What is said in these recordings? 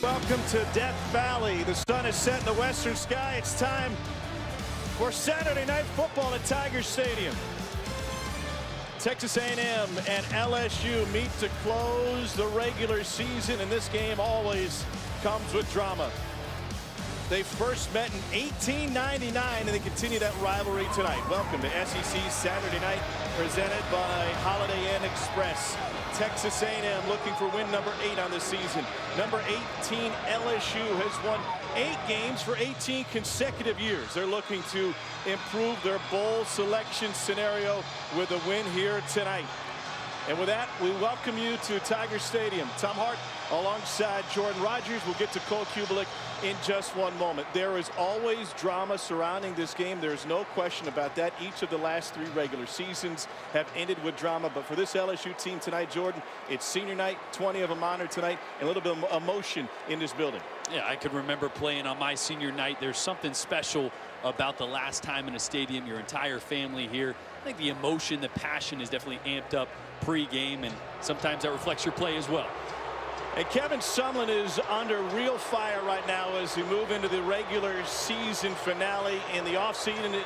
Welcome to Death Valley. The sun is set in the western sky. It's time for Saturday Night Football at Tiger Stadium. Texas A&M and LSU meet to close the regular season, and this game always comes with drama. They first met in 1899, and they continue that rivalry tonight. Welcome to SEC Saturday Night, presented by Holiday Inn Express. Texas A&M looking for win number 8 on the season. Number 18, LSU, has won 8 games for 18 consecutive years. They're looking to improve their bowl selection scenario with a win here tonight. And with that, we welcome you to Tiger Stadium. Tom Hart alongside Jordan Rogers. We'll get to Cole Kubelik in just one moment. There is always drama surrounding this game. There's no question about that. Each of the last 3 regular seasons have ended with drama. But for this LSU team tonight, Jordan, it's senior night, 20 of them honored tonight, and a little bit of emotion in this building. Yeah, I can remember playing on my senior night. There's something special about the last time in a stadium, your entire family here. I think the emotion, the passion is definitely amped up pre-game, and sometimes that reflects your play as well. And Kevin Sumlin is under real fire right now as we move into the regular season finale. In the offseason,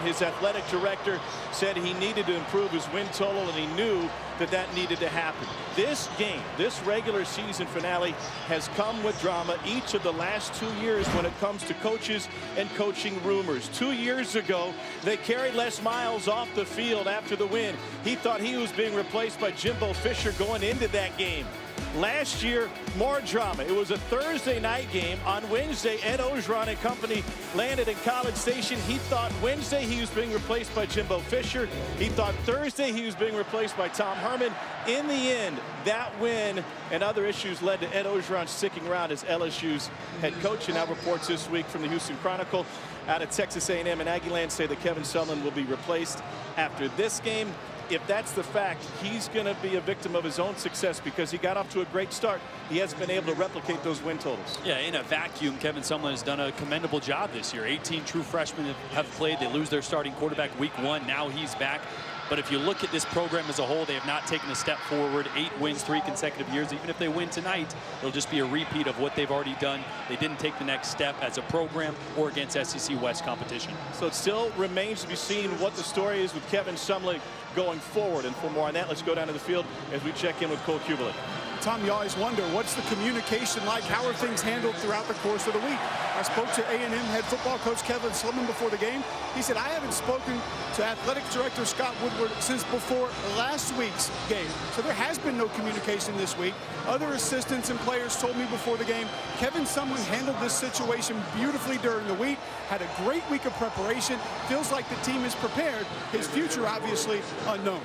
his athletic director said he needed to improve his win total, and he knew that that needed to happen. This game, this regular season finale, has come with drama each of the last 2 years when it comes to coaches and coaching rumors. 2 years ago, they carried Les Miles off the field after the win. He thought he was being replaced by Jimbo Fisher going into that game. Last year, more drama. It was a Thursday night game. On Wednesday, Ed Orgeron and company landed in College Station. He thought Wednesday he was being replaced by Jimbo Fisher. He thought Thursday he was being replaced by Tom Herman. In the end, that win and other issues led to Ed Orgeron sticking around as LSU's head coach. And now reports this week from the Houston Chronicle out of Texas A&M and Aggieland say that Kevin Sumlin will be replaced after this game. If that's the fact, he's going to be a victim of his own success because he got off to a great start. He hasn't been able to replicate those win totals. Yeah, in a vacuum, Kevin Sumlin has done a commendable job this year. 18 true freshmen have played. They lose their starting quarterback week 1. Now he's back. But if you look at this program as a whole, they have not taken a step forward. 8 wins, 3 consecutive years. Even if they win tonight, it'll just be a repeat of what they've already done. They didn't take the next step as a program or against SEC West competition. So it still remains to be seen what the story is with Kevin Sumlin going forward. And for more on that, let's go down to the field as we check in with Cole Kubelik. Tom, you always wonder, what's the communication like? How are things handled throughout the course of the week? I spoke to A&M head football coach Kevin Sumlin before the game. He said, I haven't spoken to athletic director Scott Woodward since before last week's game. So there has been no communication this week. Other assistants and players told me before the game, Kevin Sumlin handled this situation beautifully during the week, had a great week of preparation, feels like the team is prepared. His future, obviously, unknown.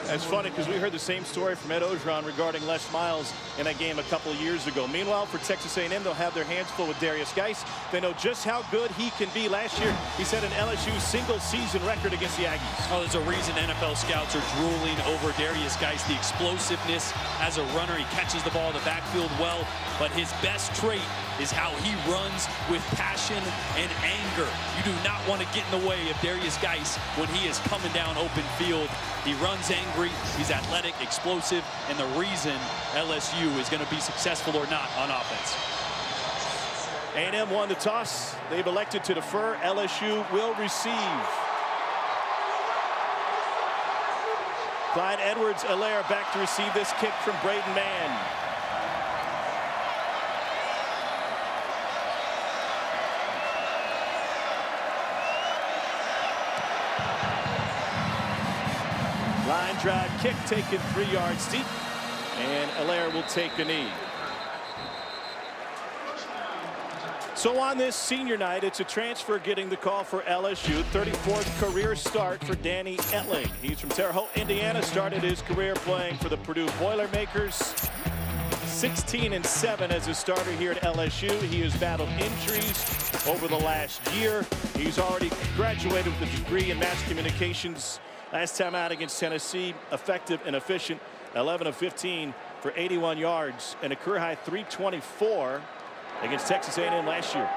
That's funny because we heard the same story from Ed Orgeron regarding Les Miles in that game a couple of years ago. Meanwhile, for Texas A&M, they'll have their hands full with Derrius Guice. They know just how good he can be. Last year, he set an LSU single-season record against the Aggies. Oh, there's a reason NFL scouts are drooling over Derrius Guice. The explosiveness as a runner. He catches the ball in the backfield well, but his best trait is how he runs with passion and anger. You do not want to get in the way of Derrius Guice when he is coming down open field. He runs angry, he's athletic, explosive, and the reason LSU is going to be successful or not on offense. A&M won the toss. They've elected to defer. LSU will receive. Clyde Edwards-Helaire back to receive this kick from Braden Mann. Line drive kick taken 3 yards deep, and Helaire will take a knee. So on this senior night, it's a transfer getting the call for LSU. 34th career start for Danny Etling. He's from Terre Haute, Indiana. Started his career playing for the Purdue Boilermakers. 16-7 as a starter here at LSU. He has battled injuries over the last year. He's already graduated with a degree in mass communications. Last time out against Tennessee, effective and efficient. 11 of 15 for 81 yards and a career high 324 against Texas A&M last year.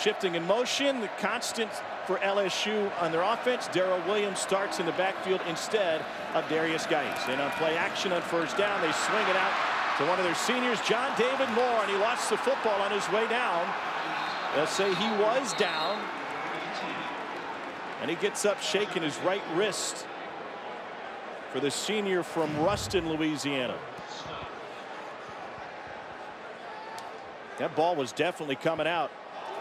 Shifting in motion, the constant for LSU on their offense. Darrell Williams starts in the backfield instead of Derrius Guice. And on play action on first down, they swing it out to one of their seniors, John David Moore, and he lost the football on his way down. They'll say he was down. And he gets up shaking his right wrist for the senior from Ruston, Louisiana. That ball was definitely coming out.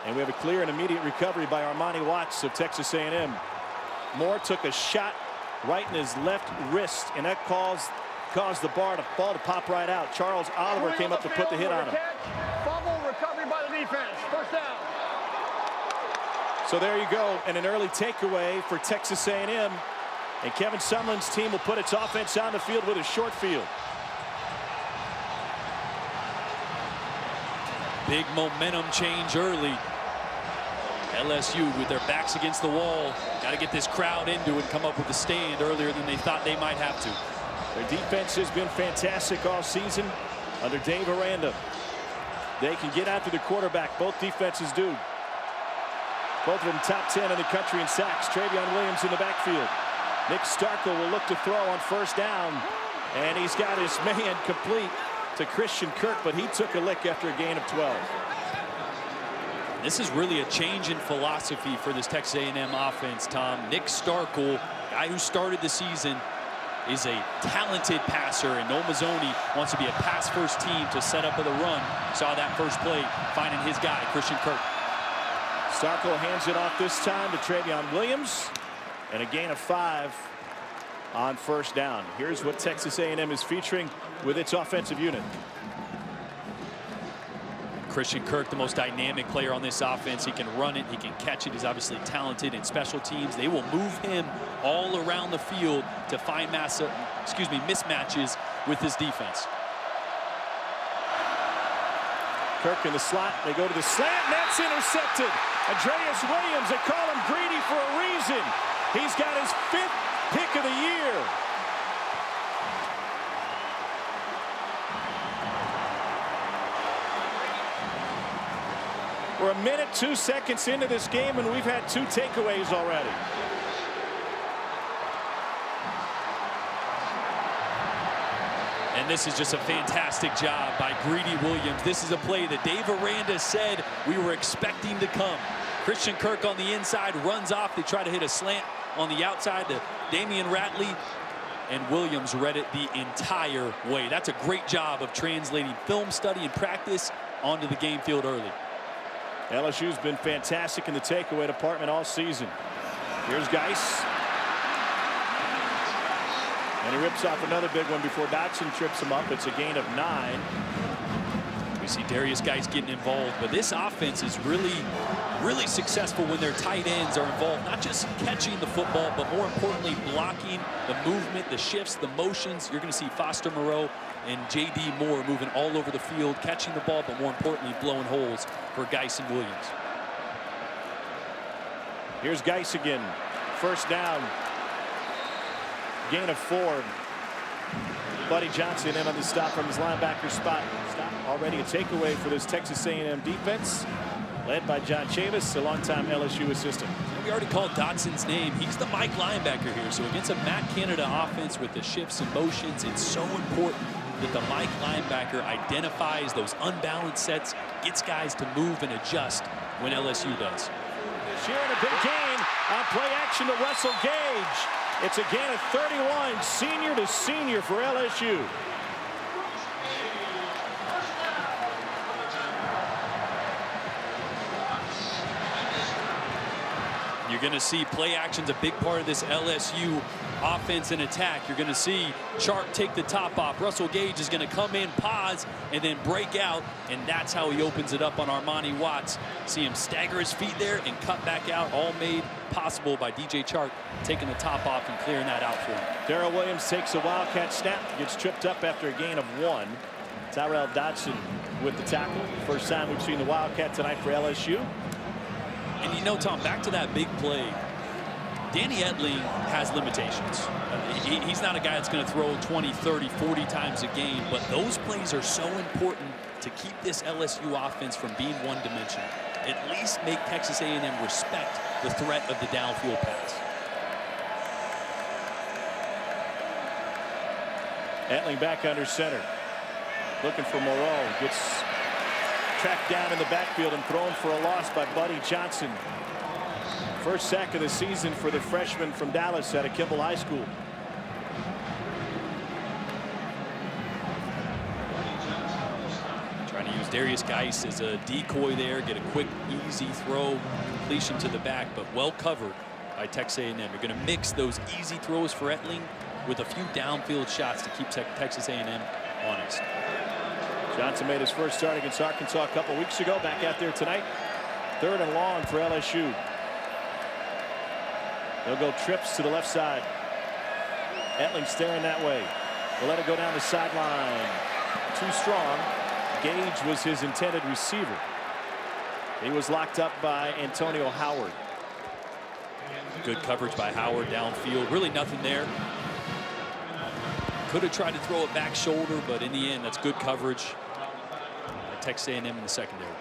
And we have a clear and immediate recovery by Armani Watts of Texas A&M. Moore took a shot right in his left wrist, and that caused the ball to pop right out. Charles Oliver came up to put the hit on him. Fumble recovery by the defense. First down. So there you go, and an early takeaway for Texas A&M. And Kevin Sumlin's team will put its offense on the field with a short field. Big momentum change early. LSU with their backs against the wall. Got to get this crowd into it and come up with a stand earlier than they thought they might have to. Their defense has been fantastic all season under Dave Aranda. They can get after the quarterback. Both defenses do. Both of them top 10 in the country in sacks. Travion Williams in the backfield. Nick Starkel will look to throw on first down. And he's got his man complete to Cristian Kirk, but he took a lick after a gain of 12. This is really a change in philosophy for this Texas A&M offense, Tom. Nick Starkel, guy who started the season, is a talented passer, and Noel Mazzoni wants to be a pass-first team to set up with a run. Saw that first play, finding his guy, Cristian Kirk. Starkel hands it off this time to Travion Williams, and a gain of 5 on first down. Here's what Texas A&M is featuring with its offensive unit. Cristian Kirk, the most dynamic player on this offense. He can run it, he can catch it. He's obviously talented in special teams. They will move him all around the field to find mismatches with his defense. Kirk in the slot. They go to the slant, and that's intercepted. Derrius Williams, they call him greedy for a reason. He's got his 5th pick of the year. We're a minute, 2 seconds into this game, and we've had 2 takeaways already. And this is just a fantastic job by Greedy Williams. This is a play that Dave Aranda said we were expecting to come. Cristian Kirk on the inside runs off. They try to hit a slant on the outside to Damian Ratley, and Williams read it the entire way. That's a great job of translating film study and practice onto the game field early. LSU's been fantastic in the takeaway department all season. Here's Guice. And he rips off another big one before Dotson trips him up. It's a gain of 9. We see Derrius Guice getting involved, but this offense is really successful when their tight ends are involved, not just catching the football, but more importantly, blocking the movement, the shifts, the motions. You're going to see Foster Moreau and J.D. Moore moving all over the field, catching the ball, but more importantly, blowing holes for Guice and Williams. Here's Guice again. First down. Gain of 4. Buddy Johnson in on the stop from his linebacker spot. Already a takeaway for this Texas A&M defense, led by John Chavis, a longtime LSU assistant. We already called Dotson's name. He's the Mike linebacker here. So against a Matt Canada offense with the shifts and motions, it's so important that the Mike linebacker identifies those unbalanced sets, gets guys to move and adjust when LSU does. This year in a big gain on play action to Russell Gage. It's a gain of 31, senior to senior for LSU. You're going to see play action's a big part of this LSU offense and attack. You're going to see Chark take the top off. Russell Gage is going to come in, pause, and then break out, and that's how he opens it up on Armani Watts. See him stagger his feet there and cut back out, all made possible by DJ Chark taking the top off and clearing that out for him. Darrell Williams takes a Wildcat snap, gets tripped up after a gain of 1. Tyrell Dodson with the tackle. First time we've seen the Wildcat tonight for LSU. And you know, Tom, back to that big play. Danny Etling has limitations. He's not a guy that's going to throw 20, 30, 40 times a game, but those plays are so important to keep this LSU offense from being one-dimensional. At least make Texas A&M respect the threat of the downfield pass. Etling back under center. looking for Moreau. Gets tracked down in the backfield and thrown for a loss by Buddy Johnson. First sack of the season for the freshman from Dallas out of Kimball High School. Trying to use Derrius Guice as a decoy there, get a quick, easy throw, completion to the back, but well covered by Texas A&M. You're going to mix those easy throws for Etling with a few downfield shots to keep Texas A&M honest. Johnson made his first start against Arkansas a couple weeks ago. Back out there tonight. 3rd and long for LSU. They'll go trips to the left side. Etling staring that way. They'll let it go down the sideline. Too strong. Gage was his intended receiver. He was locked up by Antonio Howard. Good coverage by Howard downfield. Really nothing there. Could have tried to throw it back shoulder, but in the end, that's good coverage by Texas A&M in the secondary.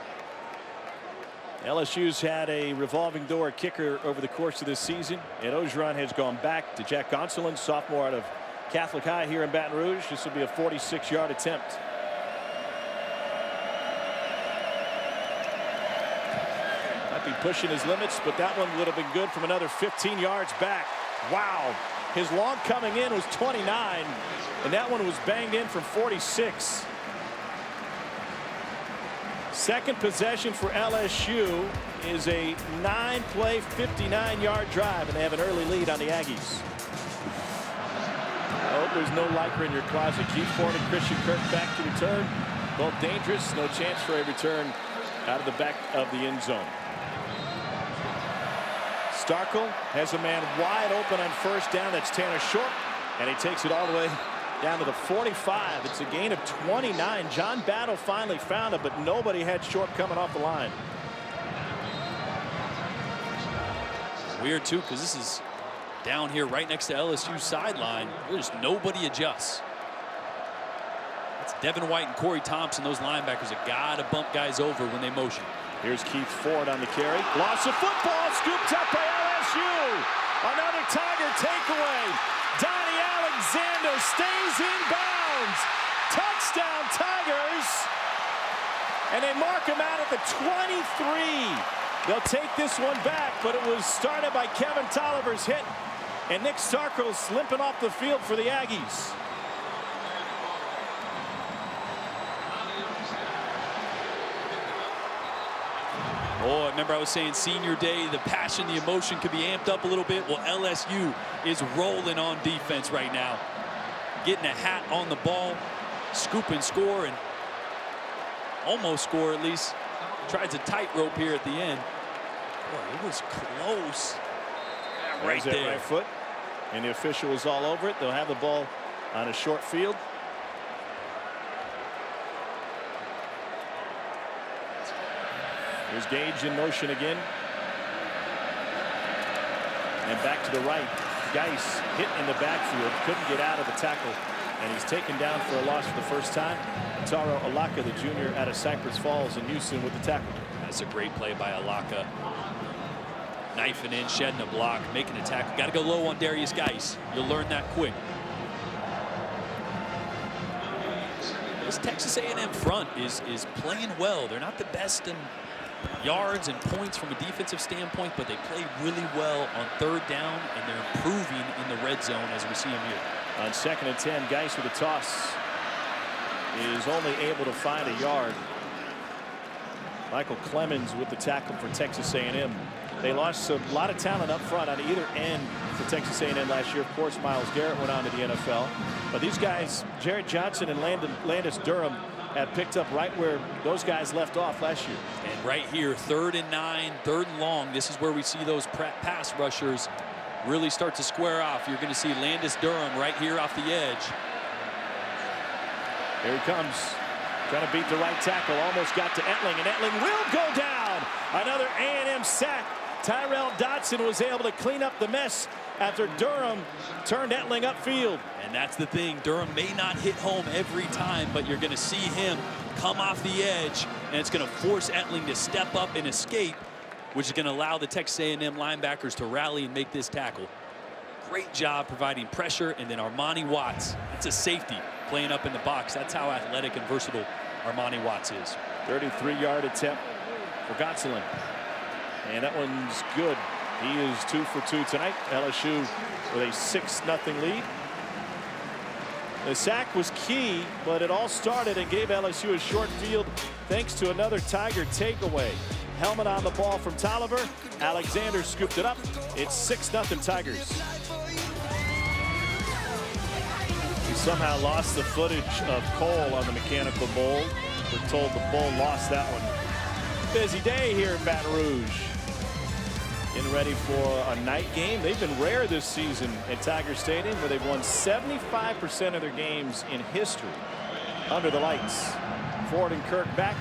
LSU's had a revolving door kicker over the course of this season. Ed Ogeron has gone back to Jack Gonsolin, sophomore out of Catholic High here in Baton Rouge. This will be a 46-yard attempt. Might be pushing his limits, but that one would have been good from another 15 yards back. Wow. His long coming in was 29, and that one was banged in from 46. Second possession for LSU is a 9-play, 59-yard drive, and they have an early lead on the Aggies. I hope there's no Lycra in your closet. Keith Ford and Cristian Kirk back to return. Both dangerous. No chance for a return out of the back of the end zone. Starkel has a man wide open on first down. That's Tanner Short, and he takes it all the way down to the 45. It's a gain of 29. John Battle finally found it, but nobody had Short coming off the line. Weird too, because this is down here right next to LSU's sideline. There's nobody adjusts. It's Devin White and Corey Thompson. Those linebackers have got to bump guys over when they motion. Here's Keith Ford on the carry. Loss of football, scooped up by LSU. Another Tiger takeaway. Donnie Alexander stays in bounds. Touchdown Tigers. And they mark him out at the 23. They'll take this one back, but it was started by Kevin Tolliver's hit. And Nick Starkel's limping off the field for the Aggies. Oh, remember I was saying senior day, the passion, the emotion could be amped up a little bit. Well, LSU is rolling on defense right now. Getting a hat on the ball, scoop and score, and almost score at least. Tries a tightrope here at the end. Boy, it was close. Right there. Right foot. And the official is all over it. They'll have the ball on a short field. Here's Gage in motion again. And back to the right. Guice hit in the backfield. Couldn't get out of the tackle. And he's taken down for a loss for the first time. Taro Alaka, the junior out of Cypress Falls in Houston, with the tackle. That's a great play by Alaka. Knifing in, shedding a block, making a tackle. Got to go low on Derrius Guice. You'll learn that quick. This Texas A&M front is playing well. They're not the best in yards and points from a defensive standpoint, but they play really well on third down, and they're improving in the red zone as we see them here. On 2nd and 10, Guice with a toss is only able to find a yard. Michael Clemens with the tackle for Texas A&M. They lost a lot of talent up front on either end for Texas A&M last year. Of course, Myles Garrett went on to the NFL. But these guys, Jared Johnson and Landis Durham, have picked up right where those guys left off last year. And right here, 3rd and 9, 3rd and long. This is where we see those pass rushers really start to square off. You're going to see Landis Durham right here off the edge. Here he comes. Trying to beat the right tackle. Almost got to Etling, and Etling will go down. Another A&M sack. Tyrell Dodson was able to clean up the mess after Durham turned Etling upfield. And that's the thing. Durham may not hit home every time, but you're going to see him come off the edge, and it's going to force Etling to step up and escape, which is going to allow the Texas A&M linebackers to rally and make this tackle. Great job providing pressure, and then Armani Watts, it's a safety. playing up in the box. That's how athletic and versatile Armani Watts is. 33-yard attempt for Gonsolin. And that one's good. He is 2 for 2 tonight. LSU with a 6-0 lead. The sack was key, but it all started and gave LSU a short field thanks to another Tiger takeaway. Helmet on the ball from Tolliver. Alexander scooped it up. It's 6-0 Tigers. We somehow lost the footage of Cole on the mechanical bull. We're told the bull lost that one. Busy day here in Baton Rouge. Getting ready for a night game. They've been rare this season at Tiger Stadium, where they've won 75% of their games in history under the lights. Ford and Kirk back.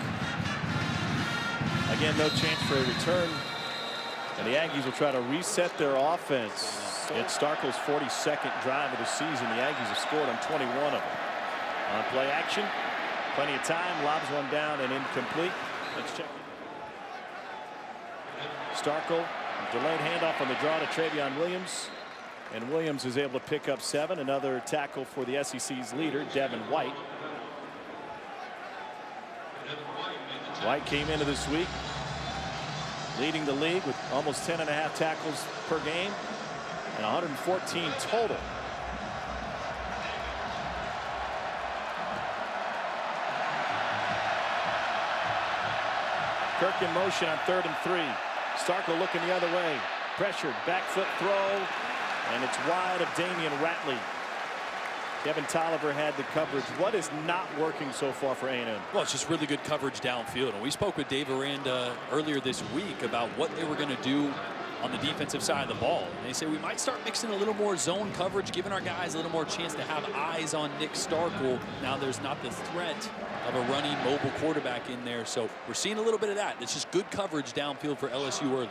Again, no chance for a return. And the Aggies will try to reset their offense. It's Starkel's 42nd drive of the season. The Aggies have scored on 21 of them. On play action. Plenty of time. Lobs one down and incomplete. Let's check. Starkel. Delayed handoff on the draw to Travion Williams. And Williams is able to pick up 7. Another tackle for the SEC's leader, Devin White. White came into this week leading the league with almost 10.5 tackles per game and 114 total. Kirk in motion on 3rd and 3. Starkel looking the other way. Pressured. Back foot throw. And it's wide of Damian Ratley. Kevin Tolliver had the coverage. What is not working so far for A&M? Well, it's just really good coverage downfield. And we spoke with Dave Aranda earlier this week about what they were going to do on the defensive side of the ball. And they say we might start mixing a little more zone coverage, giving our guys a little more chance to have eyes on Nick Starkel. Now there's not the threat of a running mobile quarterback in there. So we're seeing a little bit of that. It's just good coverage downfield for LSU early.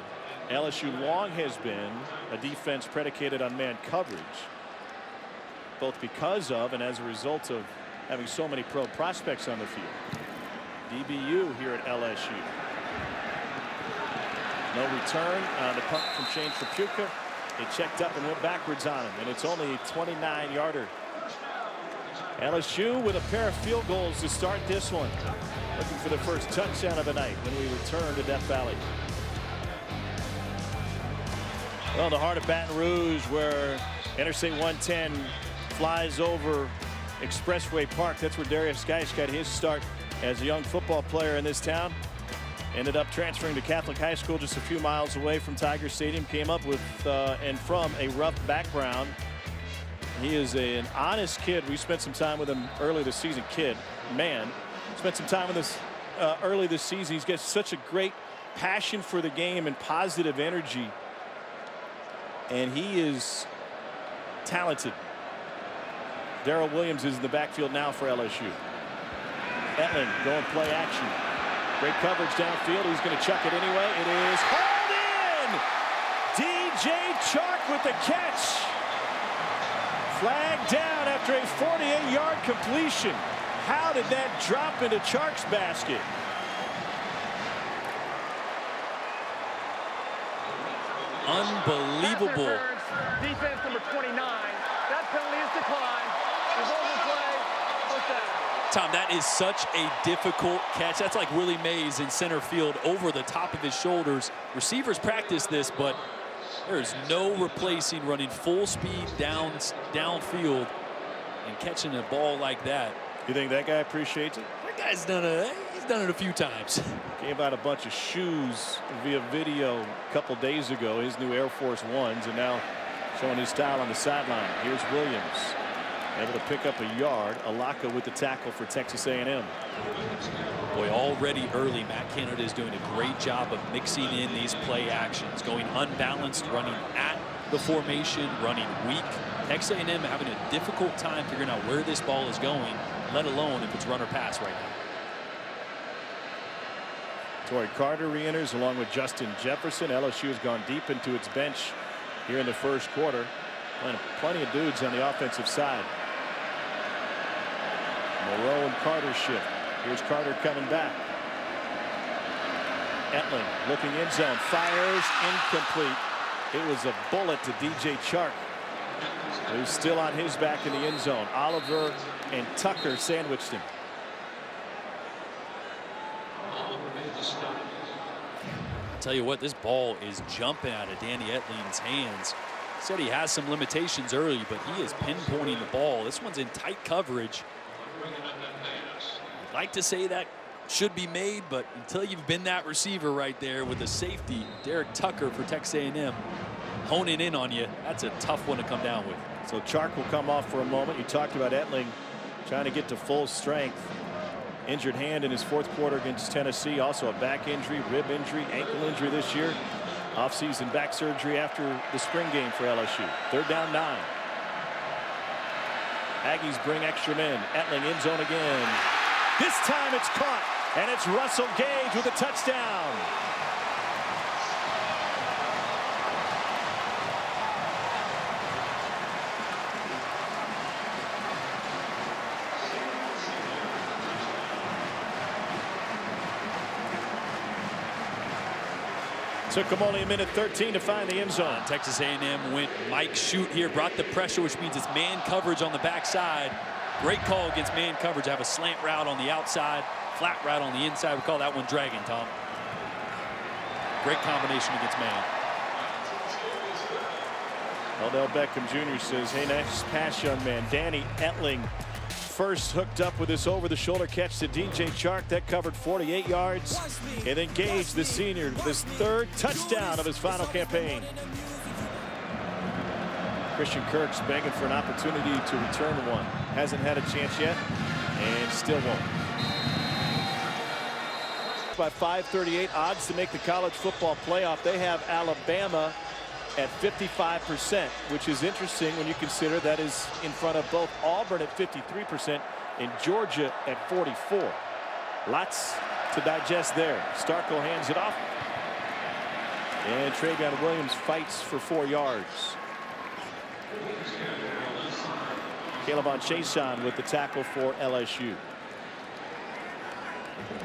LSU long has been a defense predicated on man coverage, both because of and as a result of having so many pro prospects on the field. DBU here at LSU. No return on the punt from Shane Trapuka. It checked up and went backwards on him, and it's only a 29-yarder. LSU with a pair of field goals to start this one. Looking for the first touchdown of the night when we return to Death Valley. Well, the heart of Baton Rouge, where Interstate 110 flies over Expressway Park. That's where Derrius Guice got his start as a young football player in this town. Ended up transferring to Catholic High School just a few miles away from Tiger Stadium. Came up with and from a rough background. He is an honest kid. We spent some time with him early this season. Spent some time with us early this season. He's got such a great passion for the game and positive energy. And he is talented. Darrell Williams is in the backfield now for LSU. Etling going play action. Great coverage downfield. He's going to chuck it anyway. It is hauled in. DJ Chark with the catch. Flag down after a 48-yard completion. How did that drop into Chark's basket? Unbelievable. Defense number 29. That penalty is declined. Result of play. First down. Tom, that is such a difficult catch. That's like Willie Mays in center field over the top of his shoulders. Receivers practice this, but there's no replacing running full speed downfield and catching a ball like that. You think that guy appreciates it? That guy's done it a few times. Gave out a bunch of shoes via video a couple days ago, his new Air Force Ones, and now showing his style on the sideline. Here's Williams, able to pick up a yard. Alaka with the tackle for Texas A&M. Boy, already early, Matt Canada is doing a great job of mixing in these play actions, going unbalanced, running at the formation, running weak. Texas A&M having a difficult time figuring out where this ball is going, let alone if it's run or pass right now. Torrey Carter re-enters along with Justin Jefferson. LSU has gone deep into its bench here in the first quarter. Plenty of dudes on the offensive side. Moreau and Carter shift. Here's Carter coming back. Etling looking end zone. Fires incomplete. It was a bullet to DJ Chark. Who's still on his back in the end zone. Oliver and Tucker sandwiched him. Tell you what, this ball is jumping out of Danny Etling's hands. Said he has some limitations early, but he is pinpointing the ball. This one's in tight coverage. I'd like to say that should be made, but until you've been that receiver right there with the safety, Derek Tucker for Texas A&M, honing in on you, that's a tough one to come down with. So Chark will come off for a moment. You talked about Etling trying to get to full strength. Injured hand in his fourth quarter against Tennessee. Also a back injury, rib injury, ankle injury this year. Off-season back surgery after the spring game for LSU. 3rd down 9. Aggies bring extra men. Etling end zone again. This time it's caught, and it's Russell Gage with a touchdown. Took him only a minute 13 to find the end zone. Texas A&M went Mike shoot here, brought the pressure, which means it's man coverage on the backside. Great call against man coverage. Have a slant route on the outside, flat route on the inside. We call that one dragging, Tom. Great combination against man. Odell Beckham Jr. says, hey, nice pass, young man. Danny Etling first hooked up with this over-the-shoulder catch to DJ Chark. That covered 48 yards. And then Gage, the senior, with his 3rd touchdown of his final campaign. Cristian Kirk's begging for an opportunity to return one. Hasn't had a chance yet, and still won't. By 538 odds to make the college football playoff. They have Alabama at 55%, which is interesting when you consider that is in front of both Auburn at 53% and Georgia at 44%. Lots to digest there. Starkel hands it off. And Darrell Williams fights for 4 yards. Caleb on Chason with the tackle for LSU.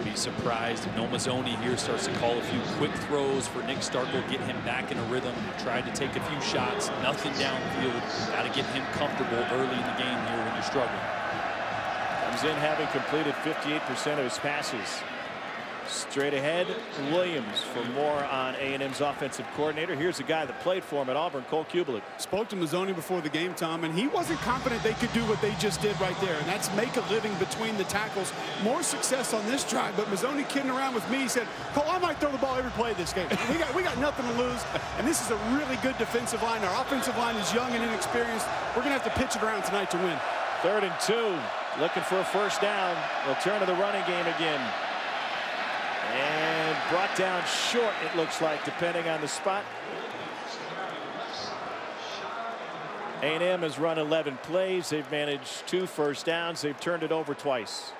Be surprised if Mazzoni here starts to call a few quick throws for Nick Starkel, get him back in a rhythm, tried to take a few shots, nothing downfield. Got to get him comfortable early in the game here when you're struggling. Comes in having completed 58% of his passes. Straight ahead, Williams for more on A&M's offensive coordinator. Here's a guy that played for him at Auburn, Cole Kubelik. Spoke to Mazzoni before the game, Tom, and he wasn't confident they could do what they just did right there, and that's make a living between the tackles. More success on this drive, but Mazzoni kidding around with me. He said, Cole, I might throw the ball every play this game. We got nothing to lose, and this is a really good defensive line. Our offensive line is young and inexperienced. We're going to have to pitch it around tonight to win. 3rd and 2, looking for a first down. They'll turn to the running game again. And brought down short, it looks like, depending on the spot. A&M has run 11 plays. They've managed 2 first downs. They've turned it over twice.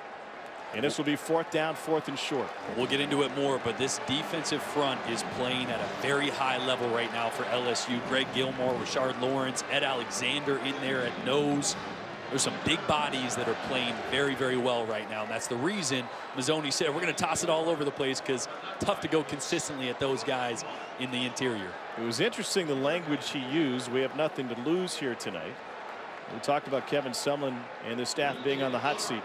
And this will be 4th down, 4th and short. We'll get into it more, but this defensive front is playing at a very high level right now for LSU. Greg Gilmore, Rashard Lawrence, Ed Alexander in there at nose. There's some big bodies that are playing very, very well right now. And that's the reason Mazzoni said we're going to toss it all over the place, because tough to go consistently at those guys in the interior. It was interesting the language he used. We have nothing to lose here tonight. We talked about Kevin Sumlin and the staff being on the hot seat.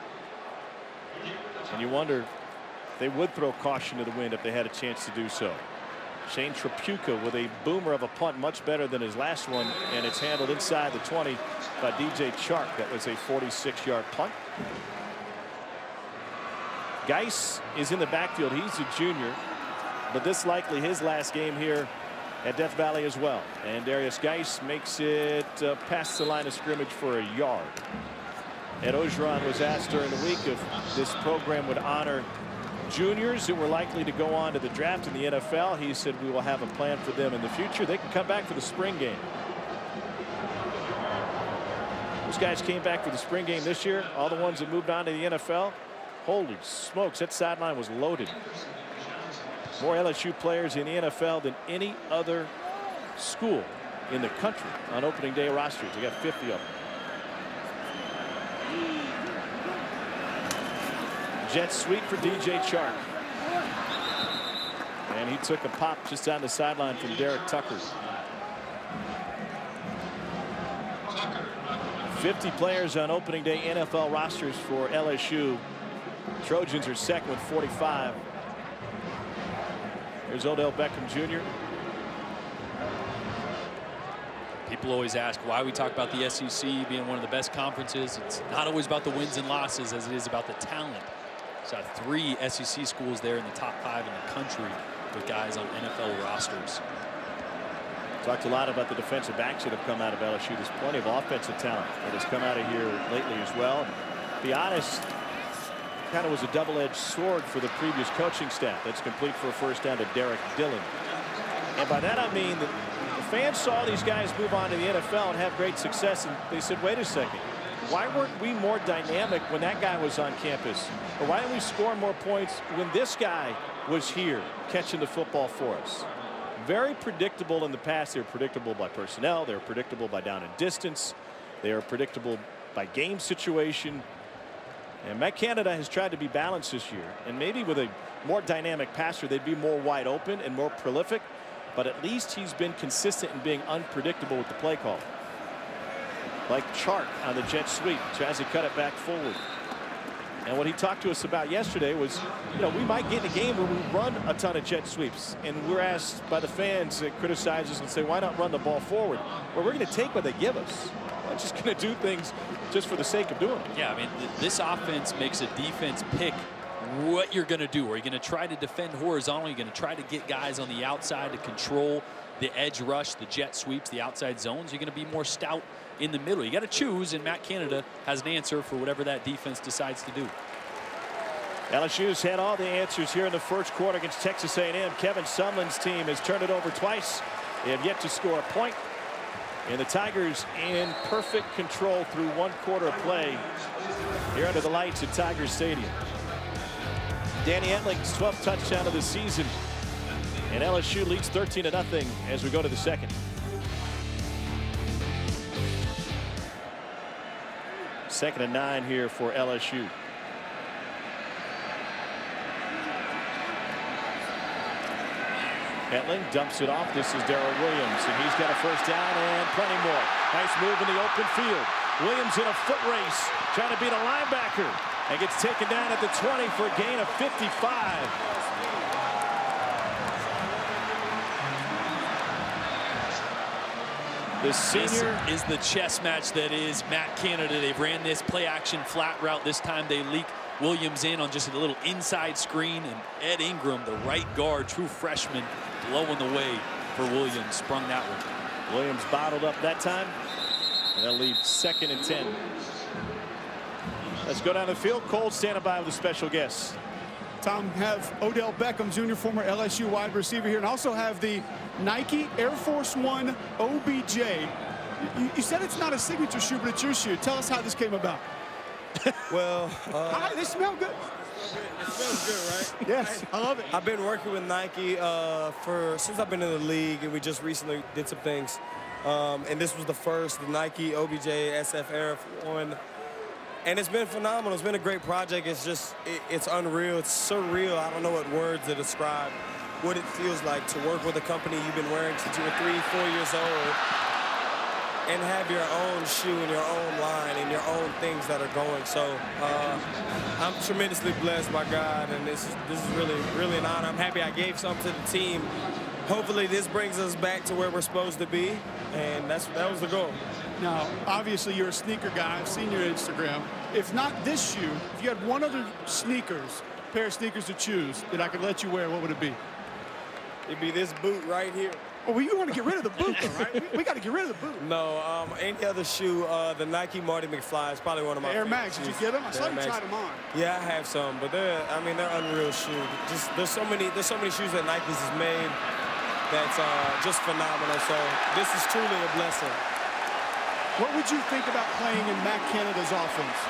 And you wonder if they would throw caution to the wind if they had a chance to do so. Shane Trapuka with a boomer of a punt, much better than his last one, and it's handled inside the 20 by DJ Chark. That was a 46-yard punt. Guice is in the backfield. He's a junior, but this likely his last game here at Death Valley as well. And Derrius Guice makes it past the line of scrimmage for a yard. Ed Ogeron was asked during the week if this program would honor juniors who were likely to go on to the draft in the NFL. He said we will have a plan for them in the future. They can come back for the spring game. Those guys came back for the spring game this year. All the ones that moved on to the NFL. Holy smokes, that sideline was loaded. More LSU players in the NFL than any other school in the country on opening day rosters. They got 50 of them. Jet sweep for DJ Chark. And he took a pop just on the sideline from Derek Tucker. 50 players on opening day NFL rosters for LSU. Trojans are second with 45. Here's Odell Beckham Jr. People always ask why we talk about the SEC being one of the best conferences. It's not always about the wins and losses as it is about the talent. So 3 SEC schools there in the top 5 in the country with guys on NFL rosters. Talked a lot about the defensive backs that have come out of LSU. There's plenty of offensive talent that has come out of here lately as well. To be honest, kind of was a double-edged sword for the previous coaching staff. That's complete for a first down to Derek Dillon. And by that I mean that the fans saw these guys move on to the NFL and have great success, and they said, wait a second, why weren't we more dynamic when that guy was on campus? Or why didn't we score more points when this guy was here catching the football for us? Very predictable in the past. They were predictable by personnel. They were predictable by down and distance. They are predictable by game situation. And Matt Canada has tried to be balanced this year. And maybe with a more dynamic passer, they'd be more wide open and more prolific. But at least he's been consistent in being unpredictable with the play call. Like Chark on the jet sweep, tries to cut it back forward. And what he talked to us about yesterday was, you know, we might get in a game where we run a ton of jet sweeps. And we're asked by the fans that criticize us and say, why not run the ball forward? Well, we're going to take what they give us. We're not just going to do things just for the sake of doing it. Yeah, I mean, this offense makes a defense pick what you're going to do. Are you going to try to defend horizontally? Are you going to try to get guys on the outside to control the edge rush, the jet sweeps, the outside zones? You're going to be more stout in the middle. You got to choose, and Matt Canada has an answer for whatever that defense decides to do. LSU's had all the answers here in the first quarter against Texas A&M. Kevin Sumlin's team has turned it over twice. They have yet to score a point. And the Tigers in perfect control through 1 quarter of play here under the lights at Tiger Stadium. Danny Etling's 12th touchdown of the season. And LSU leads 13-0 as we go to the second. Second and 9 here for LSU. Etling dumps it off. This is Darrell Williams, and he's got a first down and plenty more. Nice move in the open field. Williams in a foot race, trying to beat a linebacker, and gets taken down at the 20 for a gain of 55. The senior is the chess match that is Matt Canada. They ran this play action flat route. This time they leak Williams in on just a little inside screen, and Ed Ingram, the right guard, true freshman, blowing the way for Williams. Sprung that one. Williams bottled up that time, and they'll leave 2nd and 10. Let's go down the field. Cole standing by with a special guest. Tom, have Odell Beckham Jr., former LSU wide receiver here, and also have the Nike Air Force One OBJ. You said it's not a signature shoe, but it's your shoe. Tell us how this came about. Well, they smell good. It smells good, right? Yes, I love it. I've been working with Nike since I've been in the league, and we just recently did some things. And this was the Nike OBJ SF Air One. And it's been phenomenal. It's been a great project. It's just, it's unreal. It's surreal. I don't know what words to describe what it feels like to work with a company you've been wearing since you were 3, 4 years old, and have your own shoe and your own line and your own things that are going. So I'm tremendously blessed by God, and this is really, really an honor. I'm happy I gave something to the team. Hopefully this brings us back to where we're supposed to be, and that was the goal. Now, obviously, you're a sneaker guy. I've seen your Instagram. If not this shoe, if you had one other pair of sneakers to choose that I could let you wear, what would it be? It'd be this boot right here. Oh, well, you want to get rid of the boot, though, right? We got to get rid of the boot. No, any other shoe, the Nike Marty McFly is probably one of my Air favorite Max, shoes. did you get them? I saw you Max. tried them on. Yeah, I have some, but they're unreal shoes. Just there's so many shoes that Nike's has made that's just phenomenal. So this is truly a blessing. What would you think about playing in Matt Canada's offense?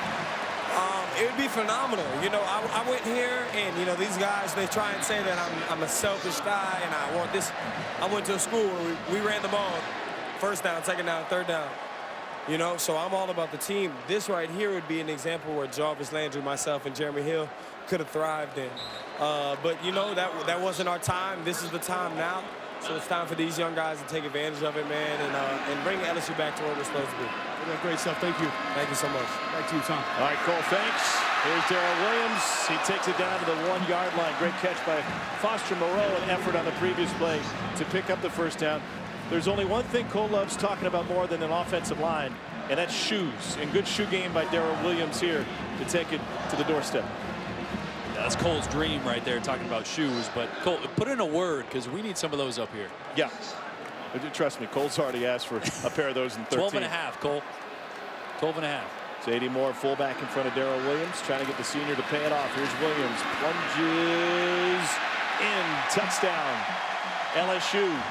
It would be phenomenal. You know, I went here, and, you know, these guys, they try and say that I'm a selfish guy and I want this. I went to a school where we ran the ball first down, second down, third down. You know, so I'm all about the team. This right here would be an example where Jarvis Landry, myself, and Jeremy Hill could have thrived in. But, you know, that wasn't our time. This is the time now. So it's time for these young guys to take advantage of it, man, and bring LSU back to where we're supposed to be. Great stuff. Thank you. Thank you so much. Back to you, Tom. All right, Cole, thanks. Here's Darrell Williams. He takes it down to the 1-yard line. Great catch by Foster Moreau, an effort on the previous play to pick up the first down. There's only one thing Cole loves talking about more than an offensive line, and that's shoes. And good shoe game by Darrell Williams here to take it to the doorstep. That's Cole's dream right there, talking about shoes. But Cole, put in a word, because we need some of those up here. Yeah. But trust me, Cole's already asked for a pair of those in 13. 12 and a half, Cole. 12 and a half. It's 80 Moore, fullback in front of Darrell Williams, trying to get the senior to pay it off. Here's Williams, plunges in, touchdown, LSU.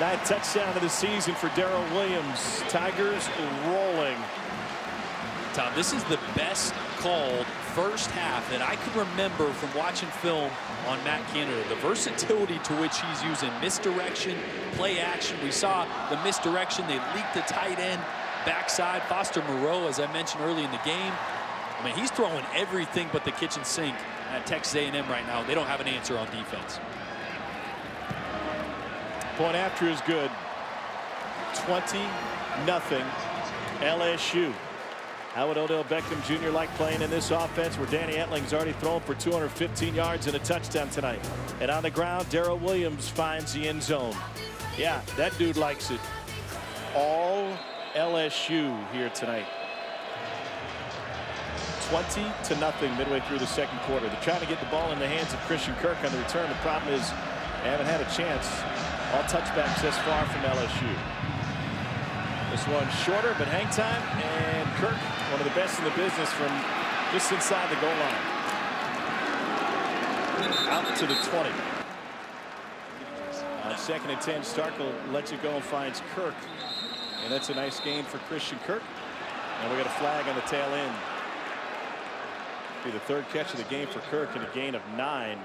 Ninth touchdown of the season for Darrell Williams. Tigers rolling. Tom, this is the best called first half that I can remember from watching film on Matt Canada. The versatility to which he's using misdirection, play action. We saw the misdirection. They leaked the tight end backside. Foster Moreau, as I mentioned early in the game. I mean, he's throwing everything but the kitchen sink at Texas A&M right now. They don't have an answer on defense. Point after is good. 20-0 LSU. How would Odell Beckham Jr. like playing in this offense where Danny Etling's already thrown for 215 yards and a touchdown tonight? And on the ground, Darrell Williams finds the end zone. Yeah, that dude likes it. All LSU here tonight. 20-0 midway through the second quarter. They're trying to get the ball in the hands of Cristian Kirk on the return. The problem is they haven't had a chance. All touchbacks thus far from LSU. This one shorter, but hang time, and Kirk, one of the best in the business from just inside the goal line. Out to the 20. On 2nd and 10, Starkel lets it go and finds Kirk. And that's a nice gain for Cristian Kirk. And we got a flag on the tail end. Be the 3rd catch of the game for Kirk and a gain of 9.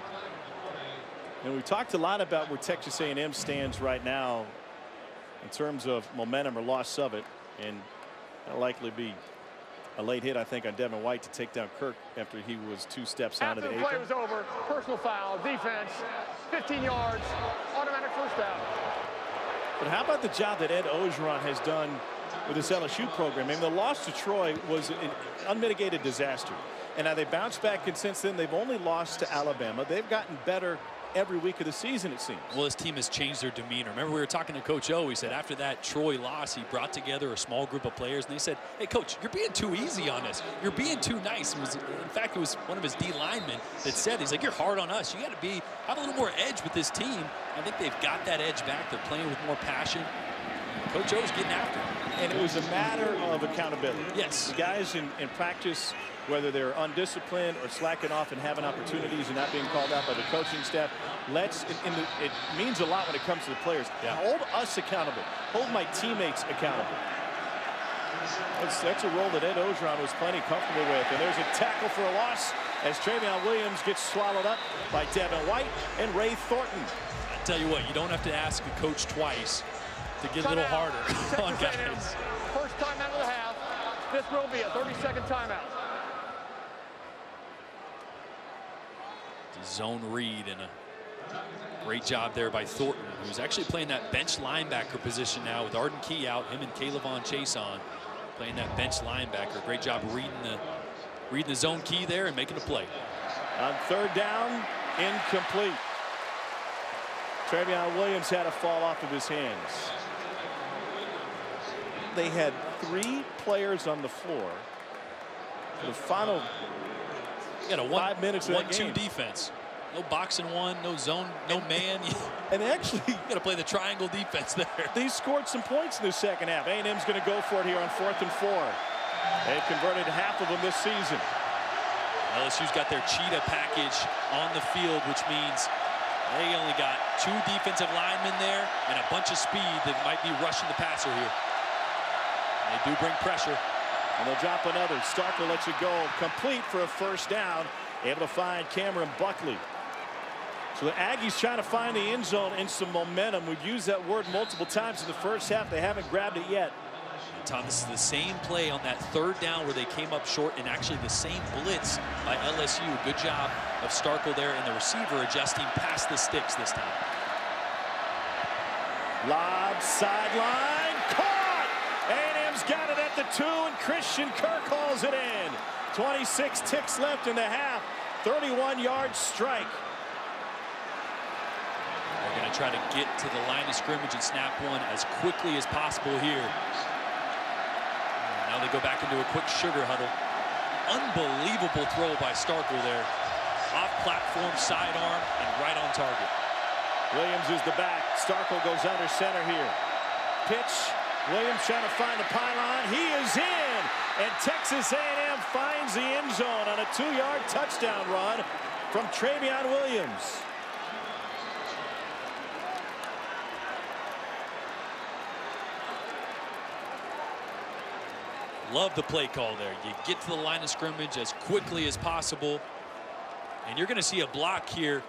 And we talked a lot about where Texas A&M stands right now in terms of momentum or loss of it, and that'll likely be a late hit, I think, on Devin White to take down Kirk after he was 2 steps out of the apron. After the play was over, personal foul, defense, 15 yards, automatic first down. But how about the job that Ed Orgeron has done with this LSU program? I mean, the loss to Troy was an unmitigated disaster. And now they bounced back, and since then they've only lost to Alabama. They've gotten better every week of the season, it seems. Well, this team has changed their demeanor. Remember, we were talking to Coach O. He said after that Troy loss, he brought together a small group of players, and they said, hey, Coach, you're being too easy on us. You're being too nice. In fact, it was one of his D linemen that said, he's like, you're hard on us. You got to have a little more edge with this team. I think they've got that edge back. They're playing with more passion. Coach O's getting after it. And it was a matter of accountability. Yes. The guys in practice, whether they're undisciplined or slacking off and having opportunities and not being called out by the coaching staff, it means a lot when it comes to the players. Yeah. Hold us accountable. Hold my teammates accountable. That's a role that Ed Orgeron was plenty comfortable with. And there's a tackle for a loss as Travion Williams gets swallowed up by Devin White and Ray Thornton. I tell you what, you don't have to ask a coach twice to get a little harder on guys. First timeout of the half. This will be a 30-second timeout. Zone read, and a great job there by Thornton, who's actually playing that bench linebacker position now with Arden Key out, him and Caleb Chase on, playing that bench linebacker. Great job reading the zone key there and making a play. On 3rd down, incomplete. Travion Williams had a fall off of his hands. They had 3 players on the floor. The final 5 minutes of that game. 1-2 defense. No boxing one, no zone, no man. And actually, you got to play the triangle defense there. They scored some points in the second half. A&M's going to go for it here on 4th and 4. They've converted half of them this season. LSU's got their cheetah package on the field, which means they only got 2 defensive linemen there and a bunch of speed that might be rushing the passer here. They do bring pressure. And they'll drop another. Starkel lets it go complete for a first down. Able to find Cameron Buckley. So the Aggies trying to find the end zone and some momentum. We've used that word multiple times in the first half. They haven't grabbed it yet. Tom, this is the same play on that 3rd down where they came up short, and actually the same blitz by LSU. Good job of Starkel there and the receiver adjusting past the sticks this time. Lob, sideline, caught! A&M's got it at the 2, and Cristian Kirk hauls it in. 26 ticks left in the half, 31-yard strike. They're going to try to get to the line of scrimmage and snap one as quickly as possible here. Now they go back into a quick sugar huddle. Unbelievable throw by Starkel there. Off platform, sidearm, and right on target. Williams is the back. Starkel goes under center here. Pitch. Williams trying to find the pylon. He is in. And Texas A&M finds the end zone on a 2-yard touchdown run from Darrell Williams. Love the play call there. You get to the line of scrimmage as quickly as possible. And you're going to see a block here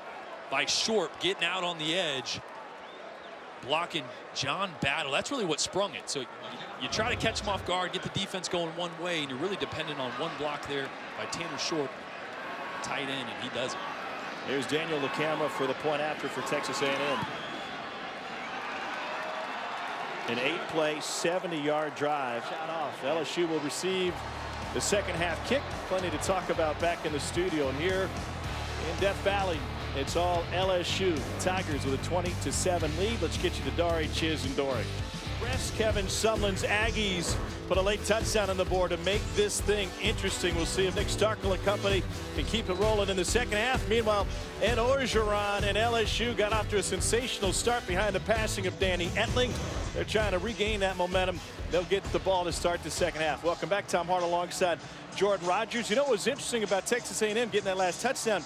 by Short getting out on the edge, blocking John Battle. That's really what sprung it. So you try to catch him off guard, get the defense going one way, and you're really dependent on one block there by Tanner Short, tight end, and he does it. Here's Daniel LaCamera for the point after for Texas A&M. An 8-play, 70-yard drive. Shot off. LSU will receive the second half kick. Plenty to talk about back in the studio. And here in Death Valley, it's all LSU. Tigers with a 20-7 lead. Let's get you to Dory, Chiz, and Dory. Coach Kevin Sumlin's Aggies put a late touchdown on the board to make this thing interesting. We'll see if Nick Starkel and company can keep it rolling in the second half. Meanwhile, Ed Orgeron and LSU got off to a sensational start behind the passing of Danny Etling. They're trying to regain that momentum. They'll get the ball to start the second half. Welcome back. Tom Hart alongside Jordan Rogers. You know what was interesting about Texas A&M getting that last touchdown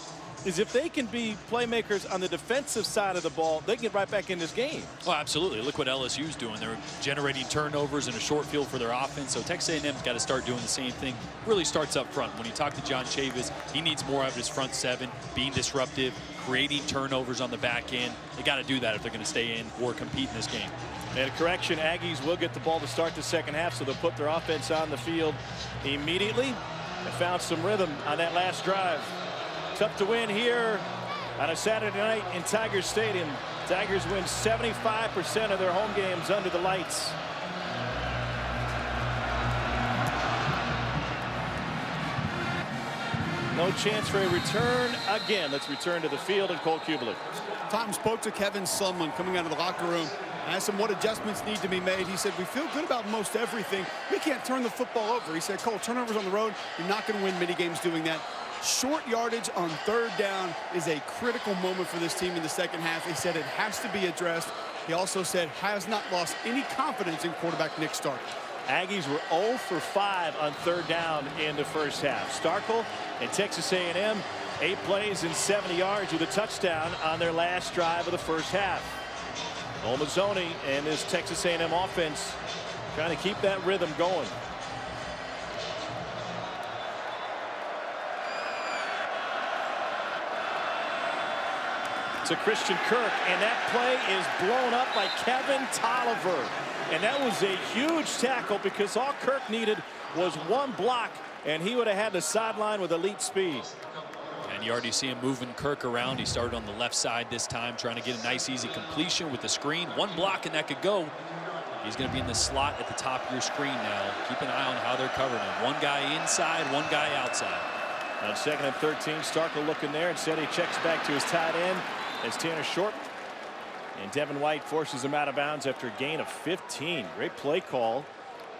is if they can be playmakers on the defensive side of the ball, they can get right back in this game. Oh, absolutely. Look what LSU's doing. They're generating turnovers in a short field for their offense. So Texas A&M's got to start doing the same thing. Really starts up front. When you talk to John Chavis, he needs more of his front seven, being disruptive, creating turnovers on the back end. They got to do that if they're going to stay in or compete in this game. And a correction, Aggies will get the ball to start the second half, so they'll put their offense on the field immediately. They found some rhythm on that last drive. Tough to win here on a Saturday night in Tiger Stadium. Tigers win 75% of their home games under the lights. No chance for a return again. Let's return to the field and Cole Kubelik. Tom spoke to Kevin Sumlin coming out of the locker room. Asked him what adjustments need to be made. He said, we feel good about most everything. We can't turn the football over. He said, Cole, turnovers on the road, you're not going to win many games doing that. Short yardage on third down is a critical moment for this team in the second half. He said it has to be addressed. He also said has not lost any confidence in quarterback Nick Starkel. Aggies were 0 for 5 on third down in the first half. Starkel and Texas A&M, 8 plays and 70 yards with a touchdown on their last drive of the first half. Olmazzoni and this Texas A&M offense trying to keep that rhythm going. To Cristian Kirk, and that play is blown up by Kevin Tolliver. And that was a huge tackle because all Kirk needed was one block, and he would have had the sideline with elite speed. And you already see him moving Kirk around. He started on the left side this time, trying to get a nice, easy completion with the screen. One block, and that could go. He's going to be in the slot at the top of your screen now. Keep an eye on how they're covering him. One guy inside, one guy outside. On 2nd and 13, Starkel looking there. Instead, he checks back to his tight end as Tanner Short. And Devin White forces him out of bounds after a gain of 15. Great play call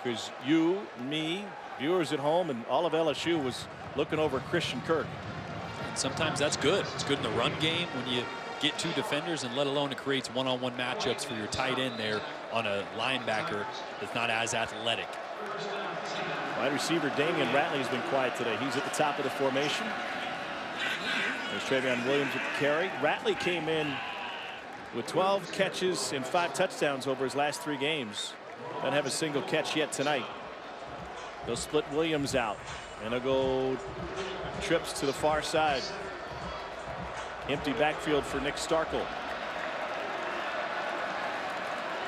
because you, me, viewers at home, and all of LSU was looking over Cristian Kirk. And sometimes that's good. It's good in the run game when you get 2 defenders, and let alone it creates one-on-one matchups for your tight end there on a linebacker that's not as athletic. Wide receiver Damian Ratley has been quiet today. He's at the top of the formation. There's Darrell Williams with the carry. Ratley came in with 12 catches and 5 touchdowns over his last 3 games. Doesn't have a single catch yet tonight. They'll split Williams out, and they'll go trips to the far side. Empty backfield for Nick Starkel.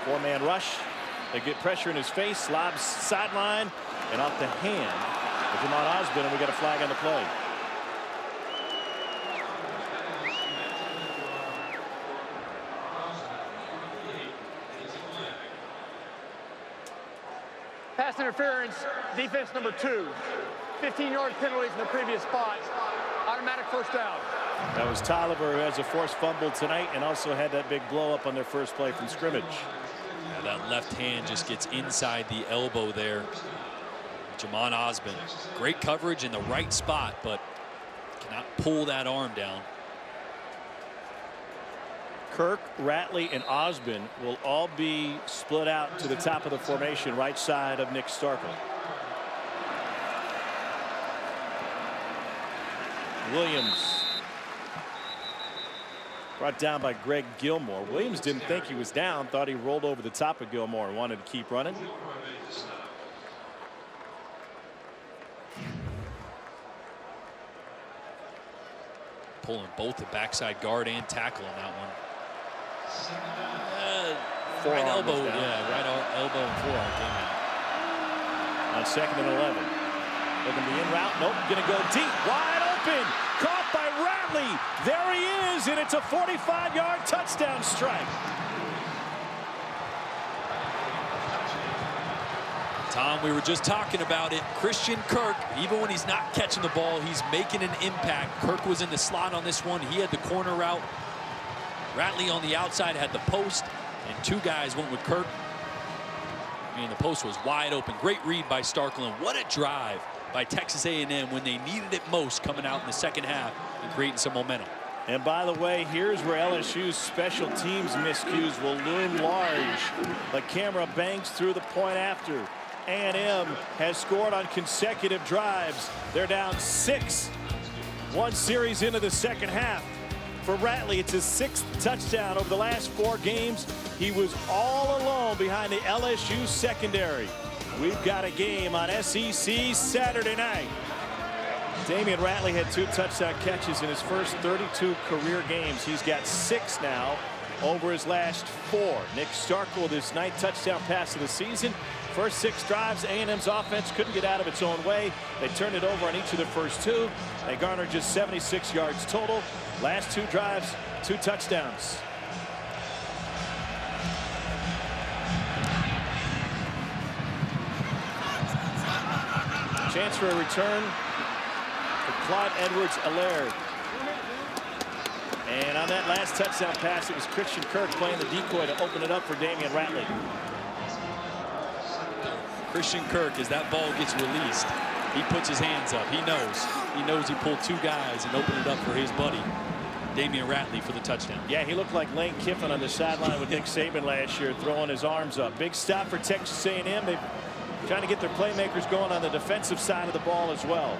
4-man rush. They get pressure in his face, lobs sideline, and off the hand of Jamon Osborne, and we got a flag on the play. Pass interference, defense number 2. 15-yard penalty from the previous spot. Automatic first down. That was Tolliver, who has a forced fumble tonight and also had that big blow up on their first play from scrimmage. Yeah, that left hand just gets inside the elbow there. Jamon Osborne, great coverage in the right spot, but cannot pull that arm down. Kirk, Ratley, and Osborne will all be split out to the top of the formation, right side of Nick Starkel. Williams brought down by Greg Gilmore. Williams didn't think he was down, thought he rolled over the top of Gilmore and wanted to keep running. Pulling both the backside guard and tackle on that one. Right elbow, right elbow and forearm came out. On 2nd and 11. Looking to be in route. Nope. Going to go deep. Wide open. Caught by Ratley. There he is. And it's a 45-yard touchdown strike. Tom, we were just talking about it. Cristian Kirk, even when he's not catching the ball, he's making an impact. Kirk was in the slot on this one. He had the corner route. Ratley on the outside had the post, and 2 guys went with Kirk. And the post was wide open. Great read by Starkel. What a drive by Texas A&M when they needed it most, coming out in the second half and creating some momentum. And by the way, here's where LSU's special teams miscues will loom large. The camera bangs through the point after. A&M has scored on consecutive drives. They're down 6. One series into the second half. For Ratley, it's his 6th touchdown over the last 4 games. He was all alone behind the LSU secondary. We've got a game on SEC Saturday night. Damian Ratley had 2 touchdown catches in his first 32 career games. He's got 6 now over his last 4. Nick Starkel with his 9th touchdown pass of the season. First 6 drives, A&M's offense couldn't get out of its own way. They turned it over on each of the first 2. They garnered just 76 yards total. Last 2 drives, 2 touchdowns. Chance for a return for Clyde Edwards-Helaire. And on that last touchdown pass, it was Cristian Kirk playing the decoy to open it up for Damian Ratley. Cristian Kirk, as that ball gets released, he puts his hands up. He knows he pulled 2 guys and opened it up for his buddy Damian Ratley for the touchdown. Yeah, he looked like Lane Kiffin on the sideline with Nick Saban last year, throwing his arms up. Big stop for Texas A&M. They're trying to get their playmakers going on the defensive side of the ball as well.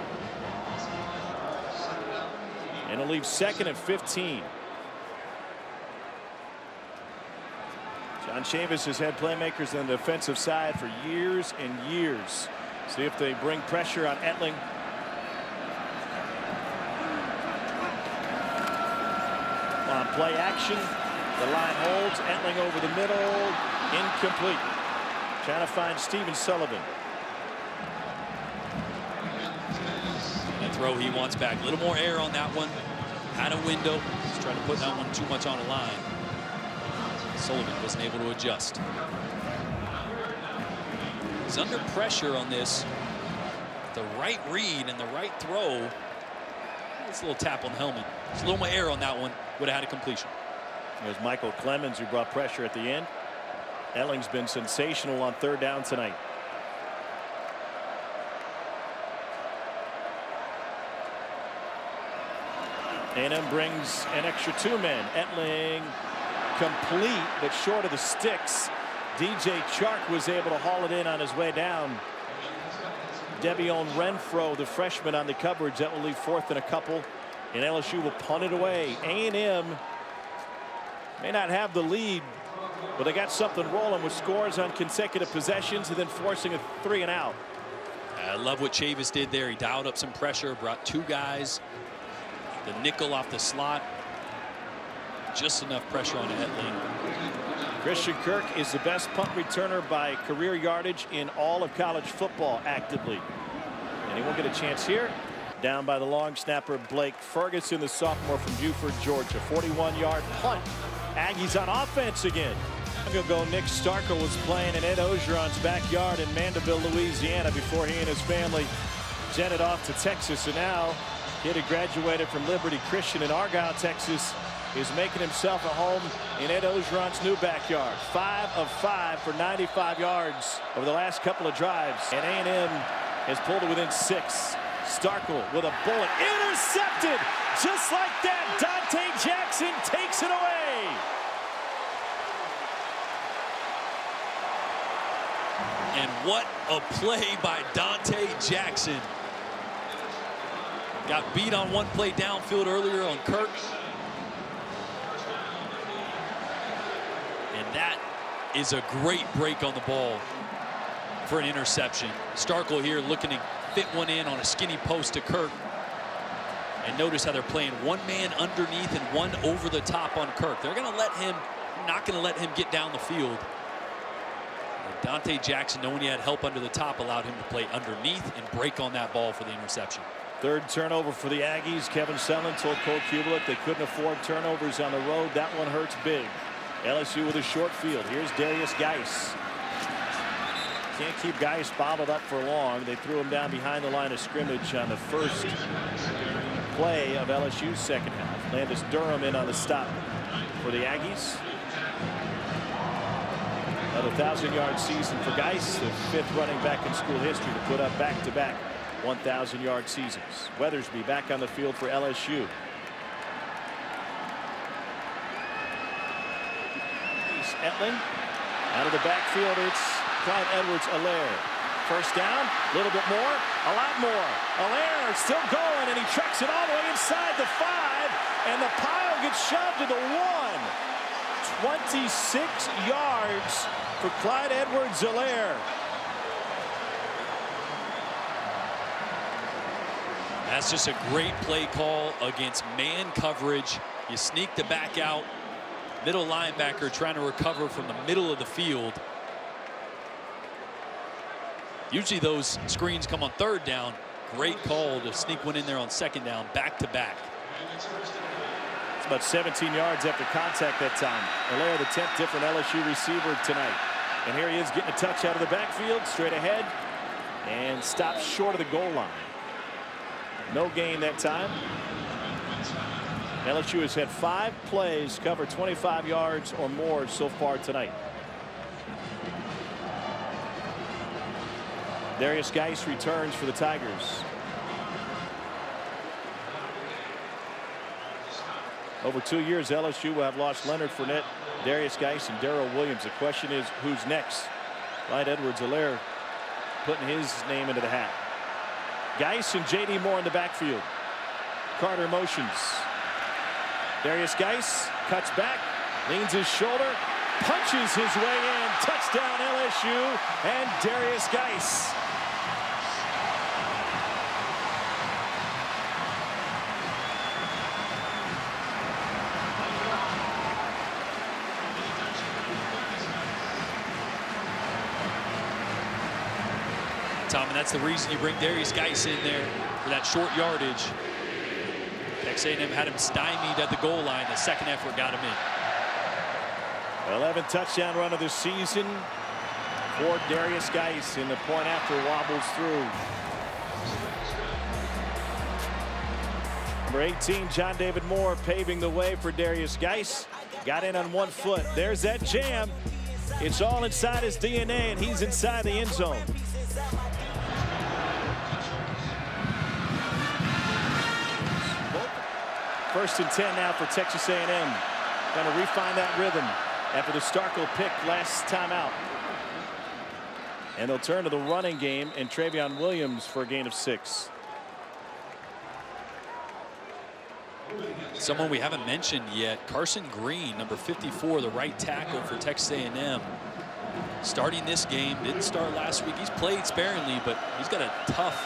And it'll leave 2nd and 15. John Chavis has had playmakers on the defensive side for years and years. See if they bring pressure on Etling. On play action, the line holds. Etling over the middle, incomplete. Trying to find Stephen Sullivan. And a throw he wants back. A little more air on that one. Had a window. He's trying to put that one too much on the line. Sullivan wasn't able to adjust. He's under pressure on this. The right read and the right throw. It's a little tap on the helmet. Just a little more air on that one. Would have had a completion. There's Michael Clemens, who brought pressure at the end. Elling's been sensational on 3rd down tonight. A&M brings an extra 2 men. Etling complete, but short of the sticks. DJ Chark was able to haul it in on his way down. Devion Renfro, the freshman, on the coverage. That will leave 4th and a couple. And LSU will punt it away. A&M may not have the lead, but they got something rolling with scores on consecutive possessions and then forcing a 3 and out. I love what Chavis did there. He dialed up some pressure, brought 2 guys. The nickel off the slot. Just enough pressure on Etling. Cristian Kirk is the best punt returner by career yardage in all of college football actively. And he won't get a chance here. Down by the long snapper Blake Ferguson, the sophomore from Buford, Georgia. 41-yard punt. Aggies on offense again. Ago, Nick Starkel was playing in Ed Ogeron's backyard in Mandeville, Louisiana, before he and his family jetted off to Texas. And now, kid who graduated from Liberty Christian in Argyle, Texas, is making himself a home in Ed Ogeron's new backyard. 5 of 5 for 95 yards over the last couple of drives. And A&M has pulled it within 6. Starkel with a bullet. Intercepted! Just like that, Dante Jackson takes it away. And what a play by Dante Jackson. Got beat on one play downfield earlier on Kirk. And that is a great break on the ball for an interception. Starkel here looking to fit one in on a skinny post to Kirk. And notice how they're playing one man underneath and one over the top on Kirk. They're going to let him, not going to let him get down the field. And Dante Jackson, knowing he had help under the top, allowed him to play underneath and break on that ball for the interception. Third turnover for the Aggies. Kevin Sumlin told Coach Kubelik they couldn't afford turnovers on the road. That one hurts big. LSU with a short field. Here's Derrius Guice. Can't keep Guice bottled up for long. They threw him down behind the line of scrimmage on the first play of LSU's second half. Landis Durham in on the stop for the Aggies. Another 1,000-yard season for Guice, the 5th running back in school history to put up back-to-back 1,000-yard seasons. Weathersby back on the field for LSU. Etling out of the backfield. It's Clyde Edwards-Helaire. First down, a little bit more, a lot more. Helaire still going, and he trucks it all the way inside the 5, and the pile gets shoved to the 1. 26 yards for Clyde Edwards-Helaire. That's just a great play call against man coverage. You sneak the back out. Middle linebacker trying to recover from the middle of the field. Usually those screens come on 3rd down. Great call to sneak one in there on 2nd down, back to back. It's about 17 yards after contact that time. Helaire, the 10th different LSU receiver tonight. And here he is getting a touch out of the backfield, straight ahead, and stops short of the goal line. No gain that time. LSU has had 5 plays cover 25 yards or more so far tonight. Derrius Guice returns for the Tigers. Over 2 years, LSU will have lost Leonard Fournette, Derrius Guice, and Darrell Williams. The question is, who's next? Clyde Edwards-Helaire putting his name into the hat. Guice and J.D. Moore in the backfield. Carter motions. Derrius Guice cuts back, leans his shoulder, punches his way in. Touchdown LSU and Derrius Guice. Tom, and that's the reason you bring Derrius Guice in there for that short yardage. Texas A&M had him stymied at the goal line. The second effort got him in. 11th touchdown run of the season for Derrius Guice, and the point after wobbles through. Number 18, John David Moore, paving the way for Derrius Guice. Got in on 1 foot. There's that jam. It's all inside his DNA, and he's inside the end zone. First and 10 now for Texas A&M. Going to refine that rhythm after the Starkel pick last time out. And they'll turn to the running game and Travion Williams for a gain of 6. Someone we haven't mentioned yet, Carson Green, number 54, the right tackle for Texas A&M. Starting this game, didn't start last week. He's played sparingly, but he's got a tough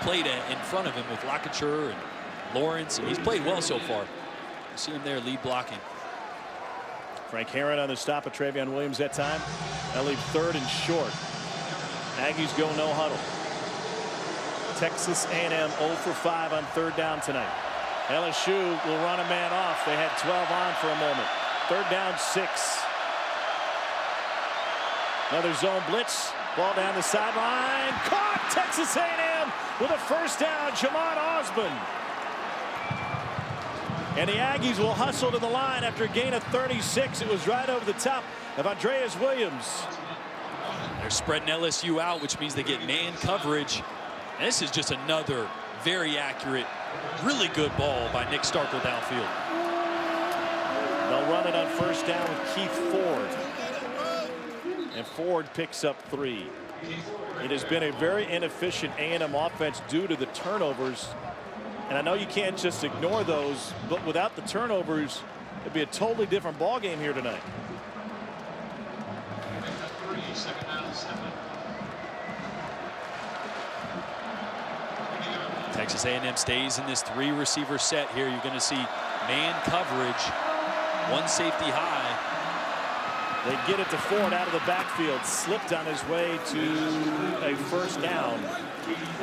plate in front of him with Lockature and Lawrence, and he's played well so far. You see him there lead blocking. Frank Herron on the stop of Travion Williams that time. They'll leave 3rd and short. Aggies go no huddle. Texas A&M 0 for 5 on 3rd down tonight. LSU will run a man off. They had 12 on for a moment. 3rd down 6. Another zone blitz. Ball down the sideline. Caught. Texas A&M with a 1st down. Jamon Osborne. And the Aggies will hustle to the line after a gain of 36. It was right over the top of Darrell Williams. They're spreading LSU out, which means they get man coverage. And this is just another very accurate, really good ball by Nick Starkel downfield. They'll run it on 1st down with Keith Ford. And Ford picks up 3. It has been a very inefficient A&M offense due to the turnovers. And I know you can't just ignore those, but without the turnovers, it'd be a totally different ball game here tonight. Texas A&M stays in this 3-receiver set here. You're going to see man coverage, 1 safety high. They get it to Ford out of the backfield. Slipped on his way to a 1st down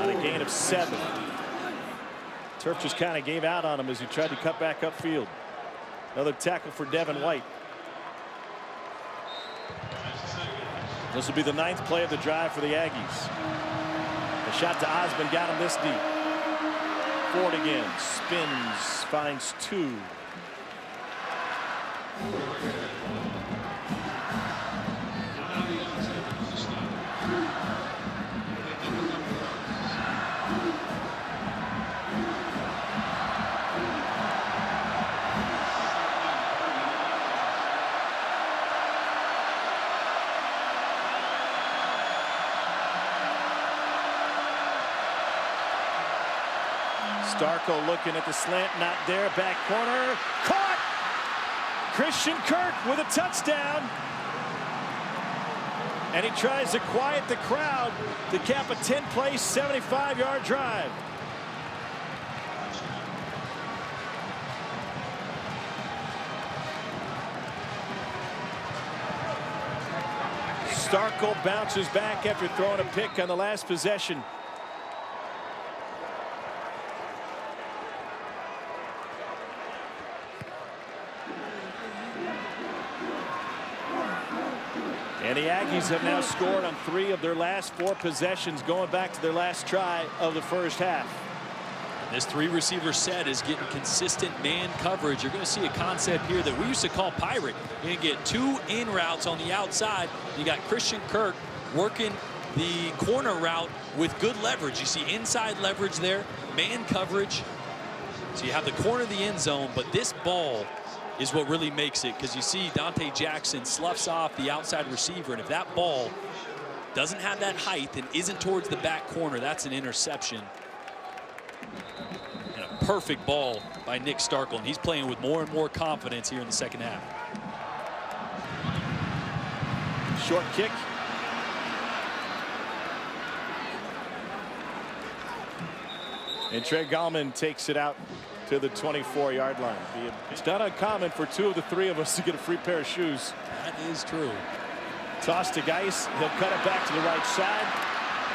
on a gain of 7. Turf just kind of gave out on him as he tried to cut back upfield. Another tackle for Devin White. This will be the 9th play of the drive for the Aggies. The shot to Osborne got him this deep. Ford again. Spins. Finds 2. Starkel looking at the slant, not there. Back corner, caught! Cristian Kirk with a touchdown. And he tries to quiet the crowd to cap a 10-play, 75-yard drive. Starkel bounces back after throwing a pick on the last possession. And the Aggies have now scored on 3 of their last 4 possessions, going back to their last try of the 1st half. This 3-receiver set is getting consistent man coverage. You're going to see a concept here that we used to call pirate. You're going to get 2 in routes on the outside. You got Cristian Kirk working the corner route with good leverage. You see inside leverage there, man coverage. So you have the corner of the end zone, but this ball is what really makes it, because you see Dante Jackson sloughs off the outside receiver, and if that ball doesn't have that height and isn't towards the back corner, that's an interception. And a perfect ball by Nick Starkel, and he's playing with more and more confidence here in the 2nd half. Short kick. And Trey Gallman takes it out to the 24-yard line. It's not uncommon for 2 of the 3 of us to get a free pair of shoes. That is true. Toss to Guice. He'll cut it back to the right side.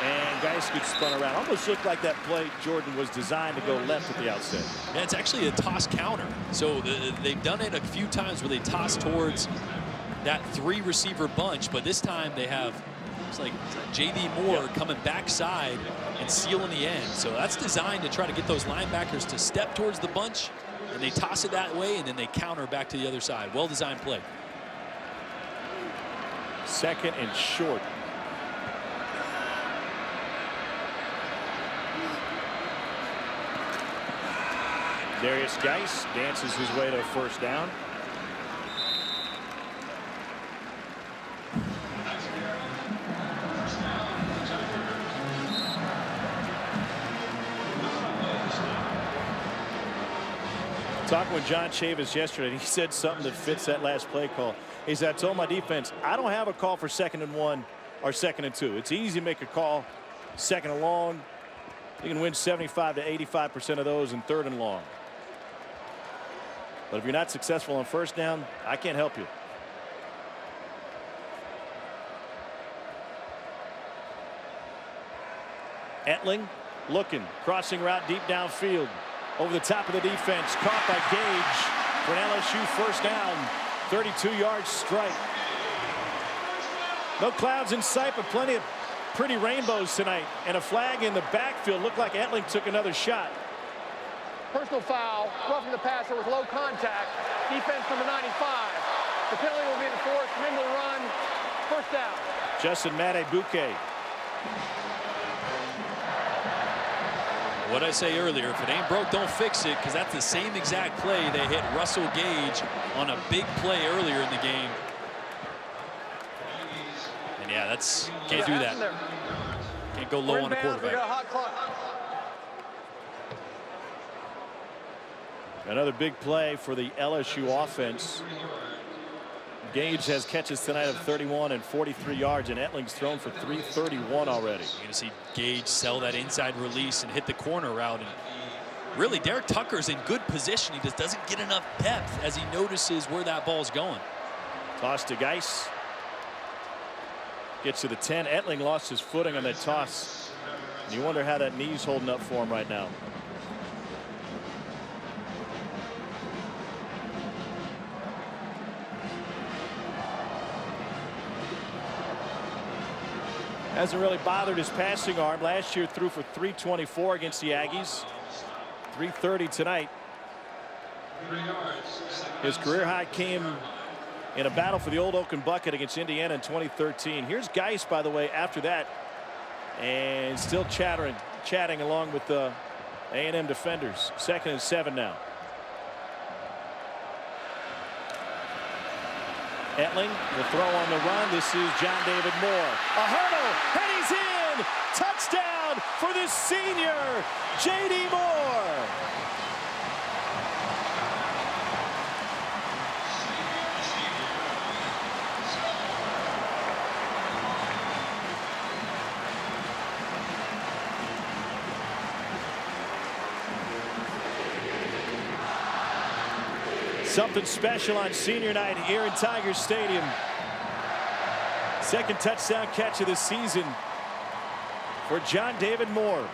And Guice gets spun around. Almost looked like that play, Jordan, was designed to go left at the outset. Yeah, it's actually a toss counter. So they've done it a few times where they toss towards that 3-receiver bunch. But this time they have, it's like J.D. Moore coming backside and sealing the end. So that's designed to try to get those linebackers to step towards the bunch, and they toss it that way, and then they counter back to the other side. Well-designed play. 2nd and short. Derrius Guice dances his way to a 1st down. Talking with John Chavis yesterday, and he said something that fits that last play call. He said, I told my defense, I don't have a call for 2nd and 1 or 2nd and 2. It's easy to make a call 2nd and long. You can win 75 to 85% of those in 3rd and long. But if you're not successful on 1st down, I can't help you. Etling looking, crossing route deep downfield. Over the top of the defense, caught by Gage for an LSU first down. 32-yard strike. No clouds in sight, but plenty of pretty rainbows tonight. And a flag in the backfield. Looked like Etling took another shot. Personal foul, roughing the passer with low contact. Defense number 95. The penalty will be enforced. Remember the run. First down. Justin Made-Bouquet. What I say earlier, if it ain't broke, don't fix it, because that's the same exact play they hit Russell Gage on a big play earlier in the game. And yeah, that's can't do that. Can't go low on a quarterback. We got a hot clock. Another big play for the LSU offense. Gage has catches tonight of 31 and 43 yards, and Etling's thrown for 331 already. You're going to see Gage sell that inside release and hit the corner route. And really, Derek Tucker's in good position. He just doesn't get enough depth as he notices where that ball's going. Toss to Guice. Gets to the 10. Etling lost his footing on that toss. And you wonder how that knee's holding up for him right now. Hasn't really bothered his passing arm. Last year threw for 324 against the Aggies. 330 tonight. His career high came in a battle for the Old Oaken Bucket against Indiana in 2013. Here's Guice, by the way, after that. And still chatting along with the A&M defenders. 2nd and 7 now. Etling will throw on the run. This is John David Moore. A hurdle, and he's in! Touchdown for the senior, J.D. Moore. Something special on senior night here in Tiger Stadium. 2nd touchdown catch of the season for John David Moore.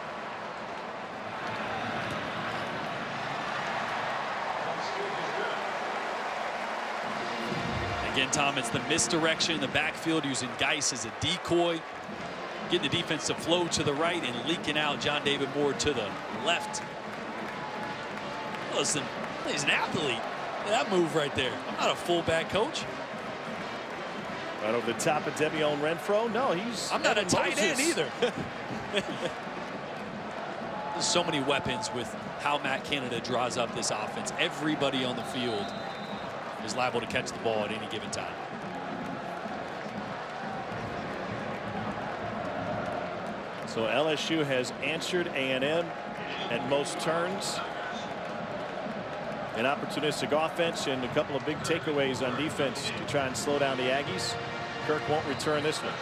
Again, Tom, it's the misdirection in the backfield, using Guice as a decoy, getting the defense to flow to the right and leaking out John David Moore to the left. Listen, he's an athlete. That move right there. I'm not a fullback, coach. Right over the top of Devion Renfro. No, I'm not a tight end either. There's so many weapons with how Matt Canada draws up this offense. Everybody on the field is liable to catch the ball at any given time. So LSU has answered A&M at most turns. An opportunistic offense and a couple of big takeaways on defense to try and slow down the Aggies. Kirk won't return this one.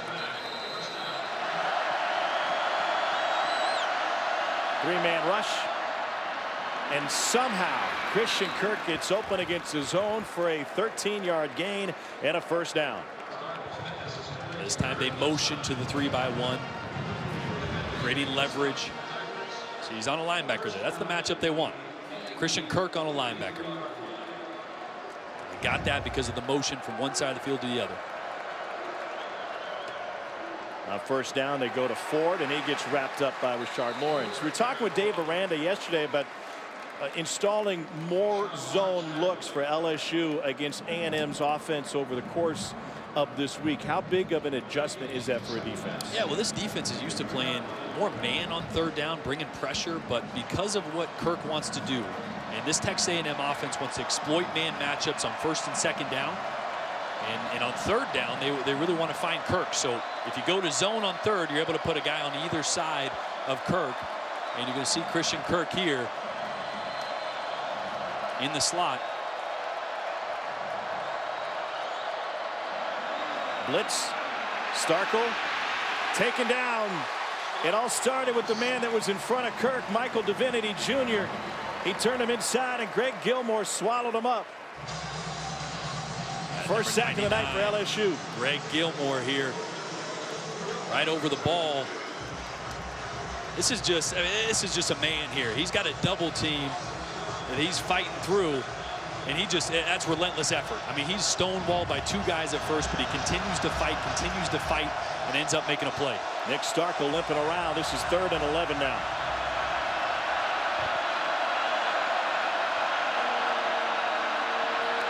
3-man rush. And somehow Cristian Kirk gets open against his zone for a 13-yard gain and a first down. This time they motion to the 3-by-1, creating leverage. So he's on a linebacker there. That's the matchup they want. Cristian Kirk on a linebacker. They got that because of the motion from one side of the field to the other. First down, they go to Ford, and he gets wrapped up by Rashard Lawrence. We were talking with Dave Aranda yesterday about installing more zone looks for LSU against A&M's offense over the course of this week. How big of an adjustment is that for a defense? Yeah, well, this defense is used to playing more man on 3rd down, bringing pressure, but because of what Kirk wants to do, and this Texas A&M offense wants to exploit man matchups on 1st and 2nd down, and on 3rd down, they really want to find Kirk. So if you go to zone on 3rd, you're able to put a guy on either side of Kirk, and you're going to see Cristian Kirk here in the slot. Blitz. Starkel taken down. It all started with the man that was in front of Kirk, Michael Divinity Jr. He turned him inside, and Greg Gilmore swallowed him up. First sack of the night for LSU. Greg Gilmore here, right over the ball. This is just a man here. He's got a double team that he's fighting through, and that's relentless effort. I mean, he's stonewalled by 2 guys at first, but he continues to fight, and ends up making a play. Nick Starkel limping around. This is 3rd and 11 now.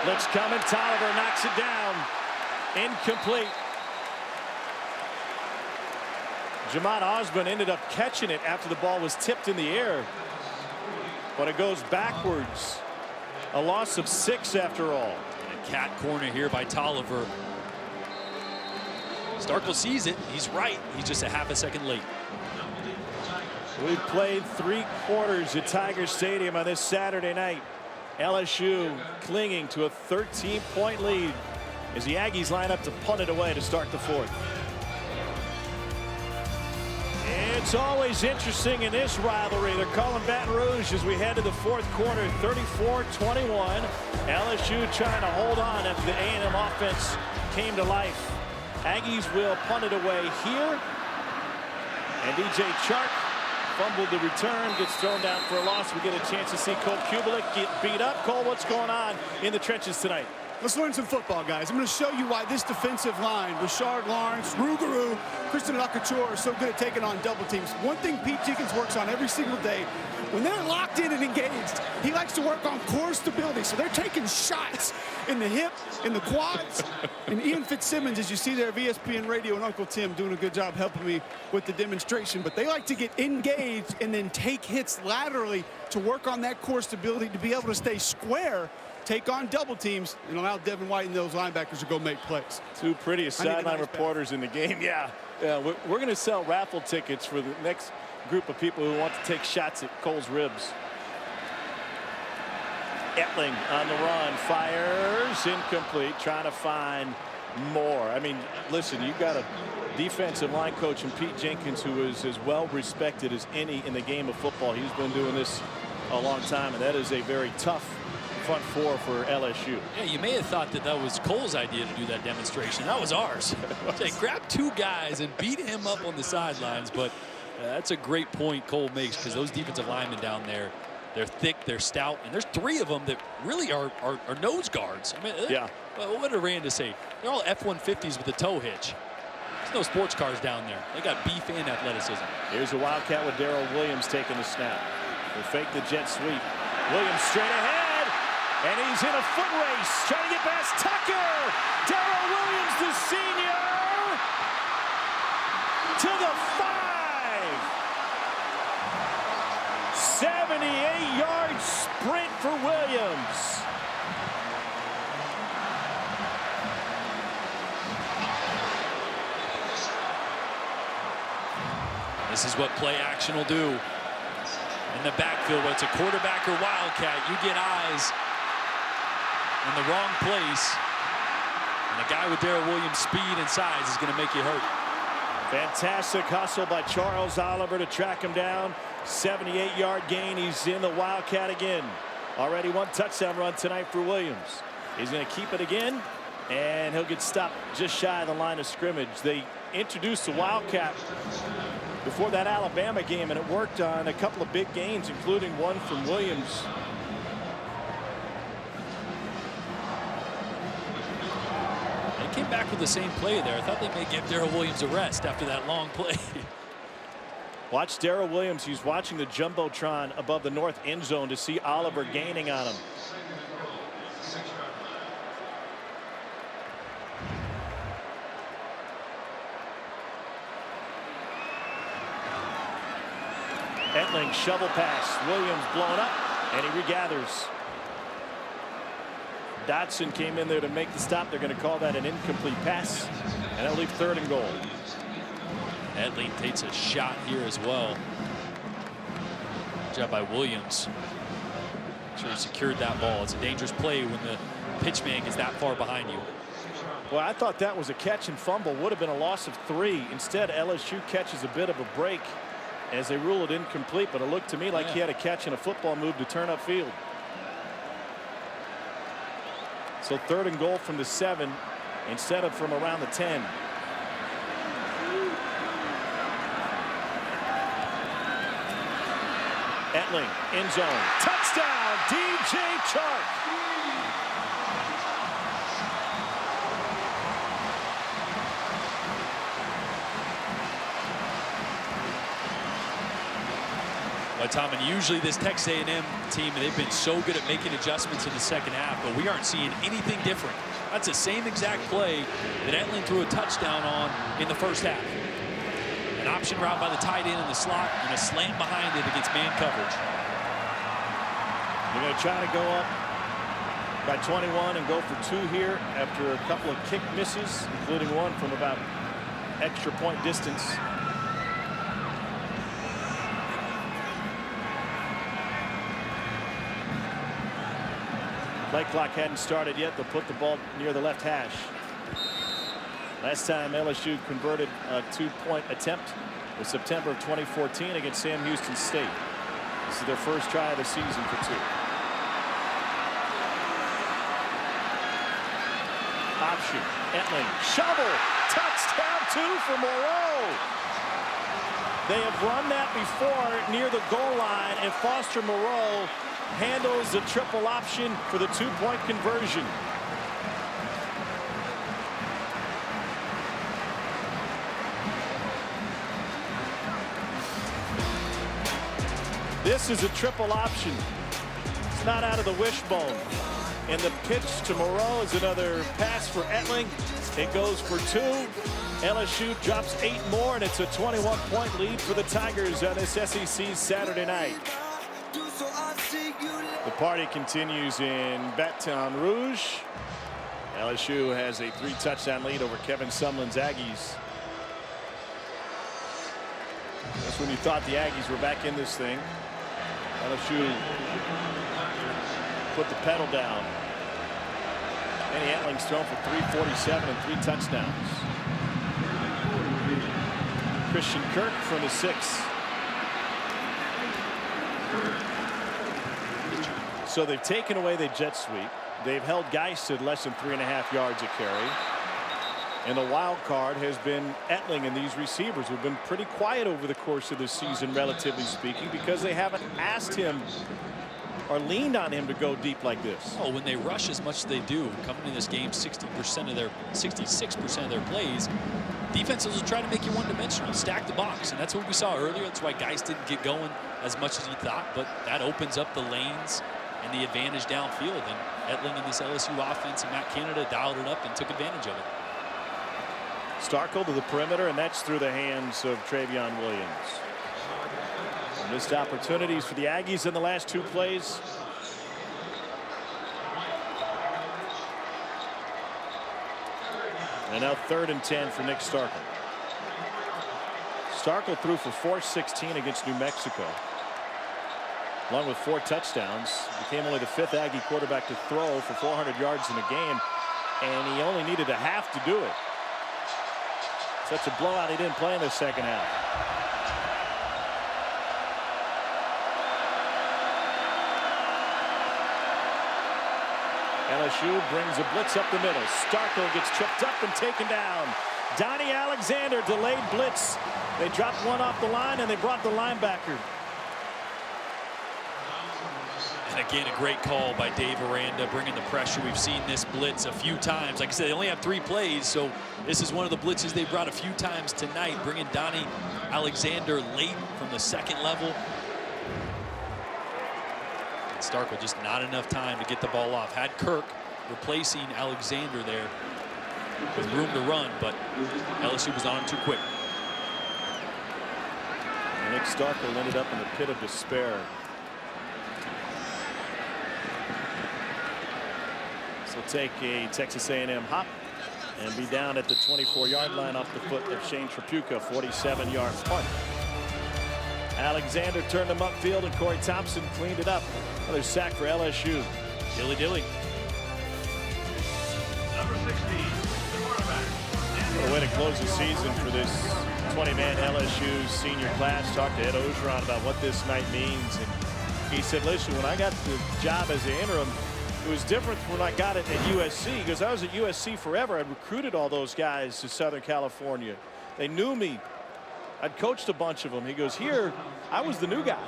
Looks coming. Tolliver knocks it down. Incomplete. Jamon Osborne ended up catching it after the ball was tipped in the air, but it goes backwards. A loss of 6 after all. And a cat corner here by Tolliver. Starkel sees it. He's right. He's just a half a second late. We've played 3 quarters at Tiger Stadium on this Saturday night. LSU clinging to a 13-point lead as the Aggies line up to punt it away to start the 4th. It's always interesting in this rivalry. They're calling Baton Rouge as we head to the 4th quarter, 34-21. LSU trying to hold on after the A&M offense came to life. Aggies will punt it away here. And DJ Chark fumbled the return, gets thrown down for a loss. We get a chance to see Cole Kubelik get beat up. Cole, what's going on in the trenches tonight? Let's learn some football, guys. I'm going to show you why this defensive line, Rashard Lawrence, Rougarou, Christian Kirk are so good at taking on double teams. One thing Pete Jenkins works on every single day, when they're locked in and engaged, he likes to work on core stability. So they're taking shots in the hip, in the quads. And Ian Fitzsimmons, as you see there, of ESPN Radio, and Uncle Tim doing a good job helping me with the demonstration. But they like to get engaged and then take hits laterally to work on that core stability to be able to stay square, take on double teams, and allow Devin White and those linebackers to go make plays. 2 prettiest sideline reporters in the game. Yeah, we're going to sell raffle tickets for the next group of people who want to take shots at Cole's ribs. Etling on the run, fires, incomplete, trying to find more. I mean, listen, you've got a defensive line coach in Pete Jenkins who is as well respected as any in the game of football. He's been doing this a long time, and that is a very tough front 4 for LSU. Yeah, you may have thought that was Cole's idea to do that demonstration. That was ours. Say, grab 2 guys and beat him up on the sidelines, but that's a great point Cole makes, because those defensive linemen down there, they're thick, they're stout, and there's 3 of them that really are nose guards. I mean, yeah. What did Randa say? They're all F-150s with a tow hitch. There's no sports cars down there. They got beef and athleticism. Here's a Wildcat with Darrell Williams taking the snap. They fake the jet sweep. Williams straight ahead, and he's in a foot race, trying to get past Tucker. Darrell Williams, the senior, to the 5. 78-yard sprint for Williams. This is what play action will do. In the backfield, whether it's a quarterback or wildcat, you get eyes in the wrong place, and a guy with Darrell Williams' speed and size is going to make you hurt. Fantastic hustle by Charles Oliver to track him down. 78-yard gain. He's in the Wildcat again. Already 1 touchdown run tonight for Williams. He's going to keep it again, and he'll get stopped just shy of the line of scrimmage. They introduced the Wildcat before that Alabama game, and it worked on a couple of big gains, including one from Williams. They came back with the same play there. I thought they may give Darrell Williams a rest after that long play. Watch Darrell Williams. He's watching the Jumbotron above the north end zone to see Oliver gaining on him. Etling shovel pass. Williams blown up, and he regathers. Dotson came in there to make the stop. They're going to call that an incomplete pass, and that'll leave 3rd and goal. Etling takes a shot here as well. Good job by Williams. Sure he secured that ball. It's a dangerous play when the pitch man gets that far behind you. Well, I thought that was a catch and fumble. Would have been a loss of 3. Instead, LSU catches a bit of a break as they rule it incomplete, but it looked to me like he had a catch and a football move to turn upfield. So 3rd and goal from the 7 instead of from around the 10. Etling, end zone. Touchdown, DJ Chark. Well, Tom, and usually this Texas A&M team, they've been so good at making adjustments in the second half, but we aren't seeing anything different. That's the same exact play that Etling threw a touchdown on in the first half. An option route by the tight end in the slot and a slant behind it against man coverage. They're going to try to go up by 21 and go for 2 here after a couple of kick misses, including one from about extra point distance. Play clock hadn't started yet. They'll put the ball near the left hash. Last time LSU converted a 2-point attempt was September of 2014 against Sam Houston State. This is their first try of the season for 2. Option, Etling, shovel, touchdown 2 for Moreau. They have run that before near the goal line, and Foster Moreau handles the triple option for the 2-point conversion. This is a triple option. It's not out of the wishbone. And the pitch to Moreau is another pass for Etling. It goes for 2. LSU drops 8 more, and it's a 21-point lead for the Tigers on this SEC Saturday night. The party continues in Baton Rouge. LSU has a 3-touchdown lead over Kevin Sumlin's Aggies. That's when you thought the Aggies were back in this thing. LSU put the pedal down. Danny Etling's thrown for 347 and 3 touchdowns. Cristian Kirk from the 6. So they've taken away the jet sweep. They've held Guice at less than 3.5 yards a carry. And the wild card has been Etling and these receivers who've been pretty quiet over the course of the season, relatively speaking, because they haven't asked him or leaned on him to go deep like this. Oh, when they rush as much as they do, coming in this game 66% of their plays, defenses will try to make you one-dimensional, stack the box, and that's what we saw earlier. That's why Guice didn't get going as much as he thought, but that opens up the lanes and the advantage downfield. And Etling and this LSU offense and Matt Canada dialed it up and took advantage of it. Starkel to the perimeter, and that's through the hands of Darrell Williams. Missed opportunities for the Aggies in the last 2 plays. And now 3rd and 10 for Nick Starkel. Starkel threw for 416 against New Mexico, along with 4 touchdowns. Became only the 5th Aggie quarterback to throw for 400 yards in a game, and he only needed a half to do it. Such a blowout, he didn't play in the second half. LSU brings a blitz up the middle. Starkel gets tripped up and taken down. Donnie Alexander delayed blitz. They dropped one off the line, and they brought the linebacker. And again, a great call by Dave Aranda, bringing the pressure. We've seen this blitz a few times. Like I said, they only have 3 plays, so this is one of the blitzes they brought a few times tonight, bringing Donnie Alexander late from the 2nd level. And Starkel just not enough time to get the ball off. Had Kirk replacing Alexander there with room to run, but LSU was on him too quick. And Nick Starkel ended up in the pit of despair. So take a Texas A&M hop and be down at the 24-yard line off the foot of Shane Trapuka. 47-yard punt. Alexander turned him upfield, and Corey Thompson cleaned it up. Another sack for LSU. Dilly. Number 16, the quarterback. What a way to close the season for this 20-man LSU senior class. Talked to Ed Ogeron about what this night means, and he said, listen, when I got the job as the interim, it was different when I got it at USC, because I was at USC forever. I'd recruited all those guys to Southern California. They knew me. I'd coached a bunch of them. He goes, here, I was the new guy.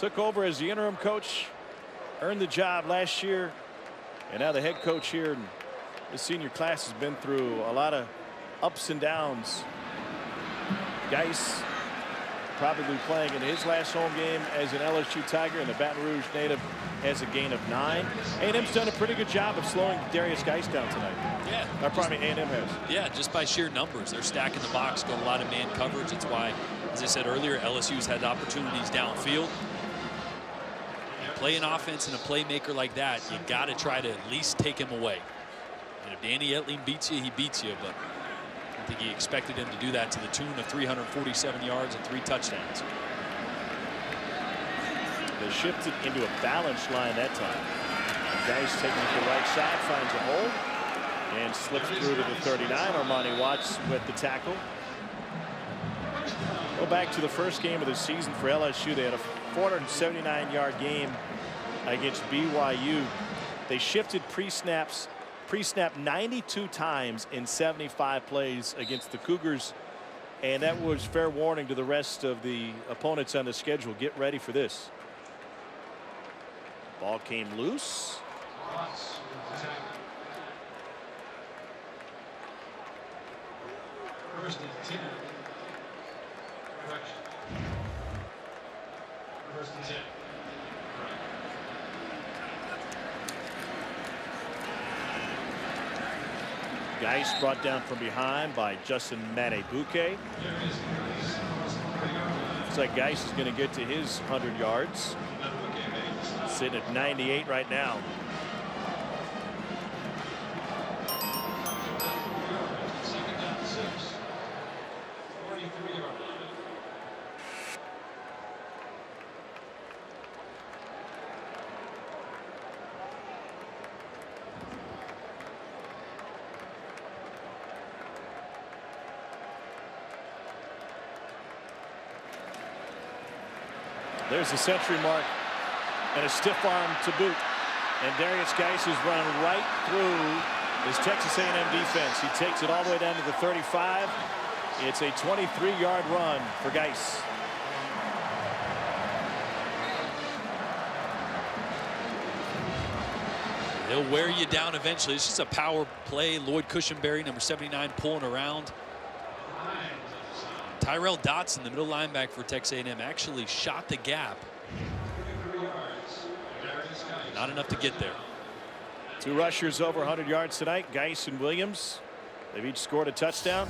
Took over as the interim coach, earned the job last year, and now the head coach here. And the senior class has been through a lot of ups and downs. Guice probably playing in his last home game as an LSU Tiger, and the Baton Rouge native has a gain of 9. A&M's done a pretty good job of slowing Derrius Guice down tonight. Yeah. Probably A&M has. Yeah, just by sheer numbers. They're stacking the box, going a lot of man coverage. That's why, as I said earlier, LSU's had opportunities downfield. Play an offense and a playmaker like that, you got to try to at least take him away. And if Danny Etling beats you, he beats you. But I don't think he expected him to do that to the tune of 347 yards and 3 touchdowns. They shifted into a balanced line that time. Guice taking it to the right side, finds a hole, and slips through to the 39. Armani Watts with the tackle. Go back to the first game of the season for LSU. They had a 479-yard game against BYU. They shifted pre-snap 92 times in 75 plays against the Cougars, and that was fair warning to the rest of the opponents on the schedule. Get ready for this. Ball came loose. First and 10. Correction. First and 10. Guice brought down from behind by Justin Madubuike. Looks like Guice is going to get to his 100 yards. Sitting at 98 right now. There's the century mark and a stiff arm to boot. And Derrius Guice is running right through his Texas A&M defense. He takes it all the way down to the 35. It's a 23-yard run for Guice. They'll wear you down eventually. It's just a power play. Lloyd Cushenberry, number 79, pulling around. Tyrell Dotson, the middle linebacker for Texas A&M, actually shot the gap. Not enough to get there. 2 rushers over 100 yards tonight, Guice and Williams. They've each scored a touchdown.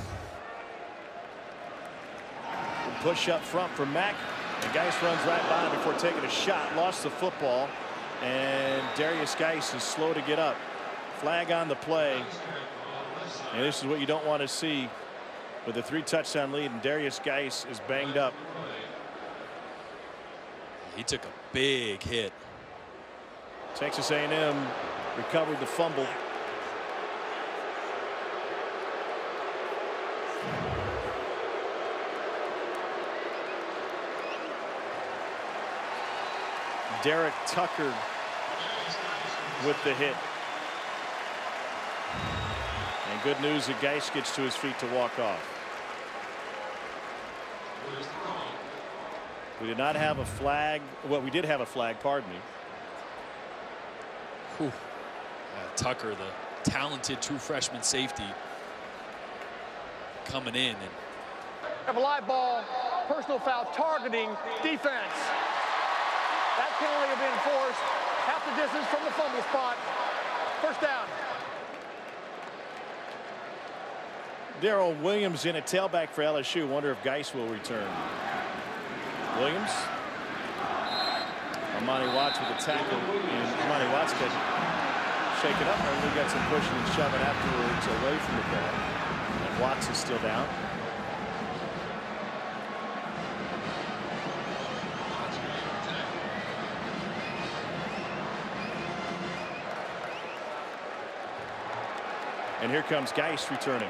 Push up front for Mack. And Guice runs right by him before taking a shot. Lost the football. And Derrius Guice is slow to get up. Flag on the play. And this is what you don't want to see with a 3-touchdown lead. And Derrius Guice is banged up. He took a big hit. Texas A&M recovered the fumble. Derek Tucker with the hit. And good news that Guice gets to his feet to walk off. We did not have a flag. Well, we did have a flag, pardon me. Tucker, the talented true freshman safety, coming in. And Have a live ball, personal foul, targeting defense. That penalty will be enforced. Half the distance from the fumble spot. First down. Darrell Williams in a tailback for LSU. Wonder if Guice will return. Williams. Armani Watts with the tackle. And Armani Watts got shaken up, and we got some pushing and shoving afterwards away from the ball. And Watts is still down. And here comes Guice returning.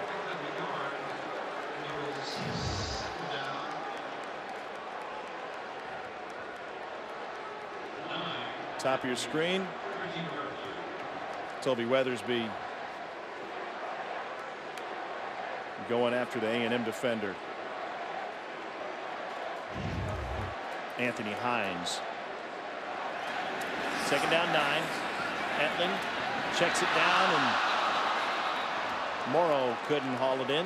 Top of your screen. Toby Weathersby going after the A&M defender. Anthony Hines Second down 9. Etling checks it down, and Morrow couldn't haul it in.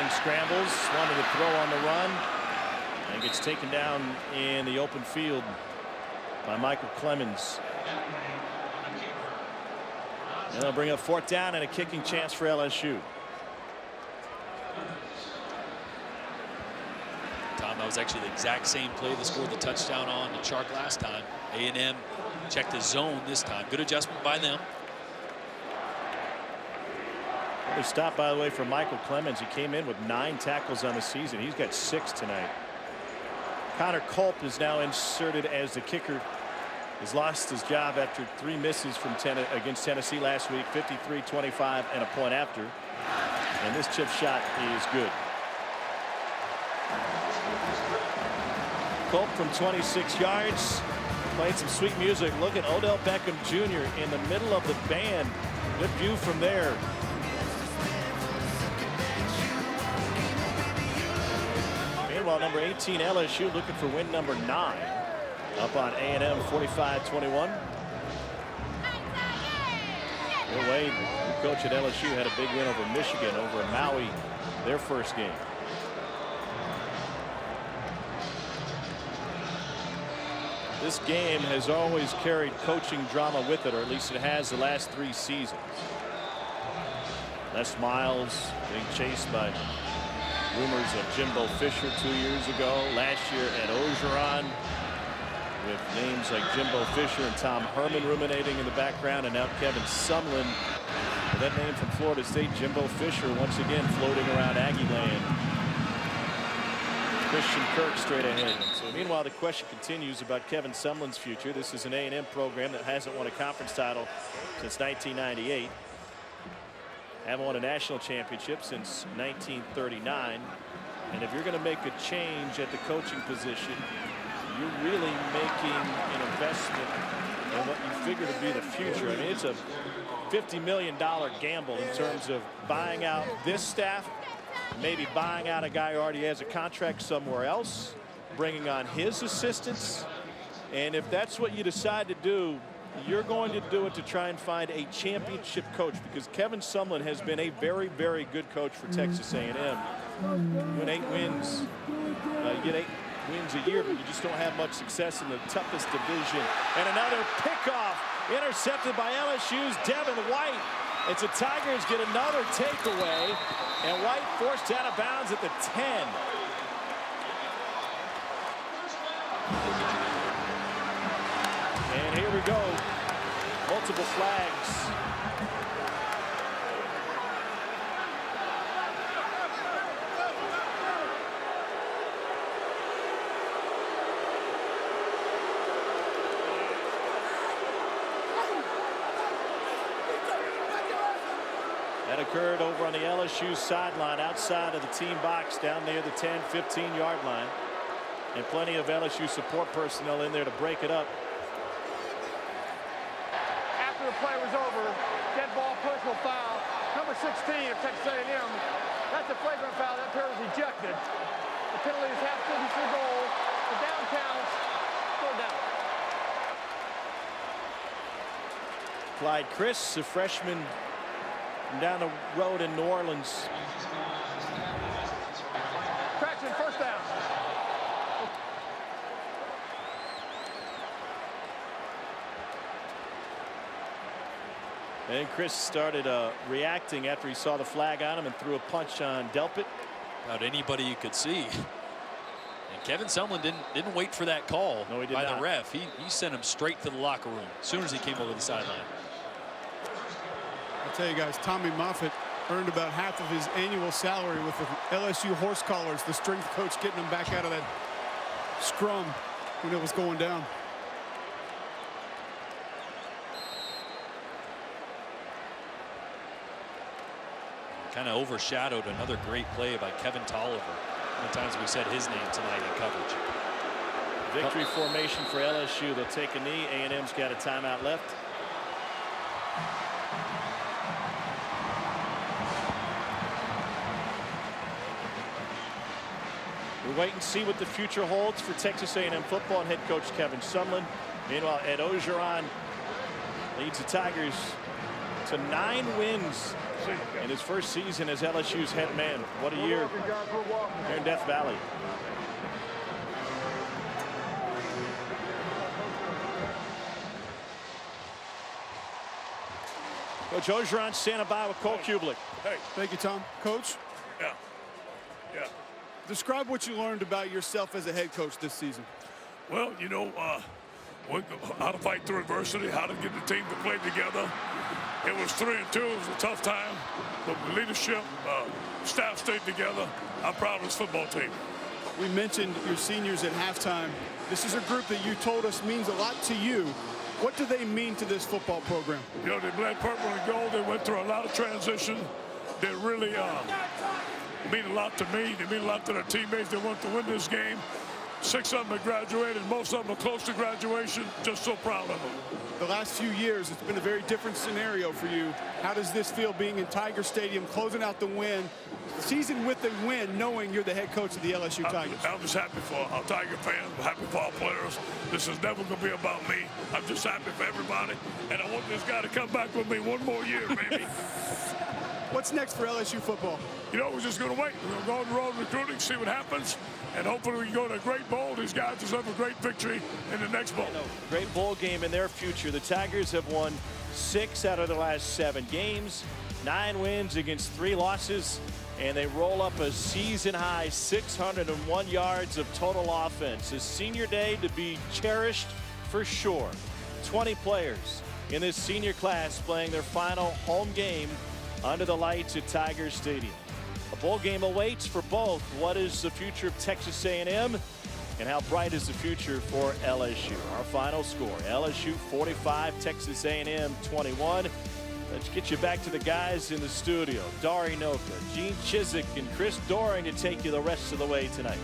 Scrambles, wanted to throw on the run, and gets taken down in the open field by Michael Clemens. And they'll bring up 4th down and a kicking chance for LSU. Tom, that was actually the exact same play they scored the touchdown on to Chark last time. A&M checked the zone this time. Good adjustment by them. A stop, by the way, for Michael Clemens. He came in with 9 tackles on the season. He's got 6 tonight. Connor Culp is now inserted as the kicker. He's lost his job after 3 misses from against Tennessee last week, 53-25 and a point after. And this chip shot is good. Culp from 26 yards. Played some sweet music. Look at Odell Beckham Jr. in the middle of the band. Good view from there. Meanwhile, number 18 LSU looking for win number 9. Up on A&M 45-21. Will Wade, the coach at LSU, had a big win over Michigan over Maui, their first game. This game has always carried coaching drama with it, or at least it has the last 3 seasons. Les Miles being chased by rumors of Jimbo Fisher 2 years ago. Last year at Ogeron, with names like Jimbo Fisher and Tom Herman ruminating in the background, and now Kevin Sumlin, with that name from Florida State, Jimbo Fisher, once again floating around Aggie land. Cristian Kirk straight ahead. So meanwhile, the question continues about Kevin Sumlin's future. This is an A&M program that hasn't won a conference title since 1998. Haven't won a national championship since 1939. And if you're going to make a change at the coaching position, you're really making an investment in what you figure to be the future. I mean, it's a $50 million gamble in terms of buying out this staff, maybe buying out a guy who already has a contract somewhere else, bringing on his assistants. And if that's what you decide to do, you're going to do it to try and find a championship coach, because Kevin Sumlin has been a very, very good coach for Texas A&M. Win 8 wins, you get 8 wins a year, but you just don't have much success in the toughest division. And another pickoff intercepted by LSU's Devin White. It's the Tigers get another takeaway, and White forced out of bounds at the 10. And here we go. Multiple flags. That occurred over on the LSU sideline outside of the team box down near the 10-15 yard line. And plenty of LSU support personnel in there to break it up. After the play was over, dead ball, personal foul. Number 16 of Texas A&M. That's a flagrant foul. That player was ejected. The penalty is half distance to the goal. The down counts. 4 down. Clyde Chris, a freshman from down the road in New Orleans. Traction, first down. And Chris started reacting after he saw the flag on him and threw a punch on Delpit. About anybody you could see. And Kevin Sumlin didn't wait for that call by the ref. He sent him straight to the locker room as soon as he came over the sideline. I'll tell you guys, Tommy Moffitt earned about half of his annual salary with the LSU horse collars, the strength coach getting him back out of that scrum when it was going down. Kind of overshadowed another great play by Kevin Tolliver. How many times have we said his name tonight in coverage? Victory formation for LSU. They'll take a knee. A&M's got a timeout left. We'll wait and see what the future holds for Texas A&M football and head coach Kevin Sumlin. Meanwhile, Ed Ogeron leads the Tigers to 9 wins in his first season as LSU's head man. What a year here in Death Valley. Coach Ogeron standing by with Cole Kublik. Hey. Thank you, Tom. Coach? Yeah. Describe what you learned about yourself as a head coach this season. Well, you know, how to fight through adversity, how to get the team to play together. It was 3-2. It was a tough time, but the leadership, staff stayed together. I'm proud of this football team. We mentioned your seniors at halftime. This is a group that you told us means a lot to you. What do they mean to this football program? You know, they bled purple and gold. They went through a lot of transition. They really mean a lot to me. They mean a lot to their teammates. They want to win this game. 6 of them have graduated. Most of them are close to graduation. Just so proud of them. The last few years, it's been a very different scenario for you. How does this feel being in Tiger Stadium, closing out the season with the win, knowing you're the head coach of the LSU Tigers? I'm just happy for our Tiger fans. I'm happy for our players. This is never going to be about me. I'm just happy for everybody. And I want this guy to come back with me one more year, baby. What's next for LSU football? You know, we're just going to wait. We're going to go on the road recruiting, see what happens. And hopefully we can go to a great bowl. These guys deserve a great victory in the next bowl. Great bowl game in their future. The Tigers have won 6 out of their last 7 games, 9 wins against 3 losses, and they roll up a season-high 601 yards of total offense. A senior day to be cherished for sure. 20 players in this senior class playing their final home game under the lights at Tiger Stadium. A bowl game awaits for both. What is the future of Texas A&M, and how bright is the future for LSU? Our final score: LSU 45, Texas A&M 21. Let's get you back to the guys in the studio. Dari Noka, Gene Chizik, and Chris Doering to take you the rest of the way tonight.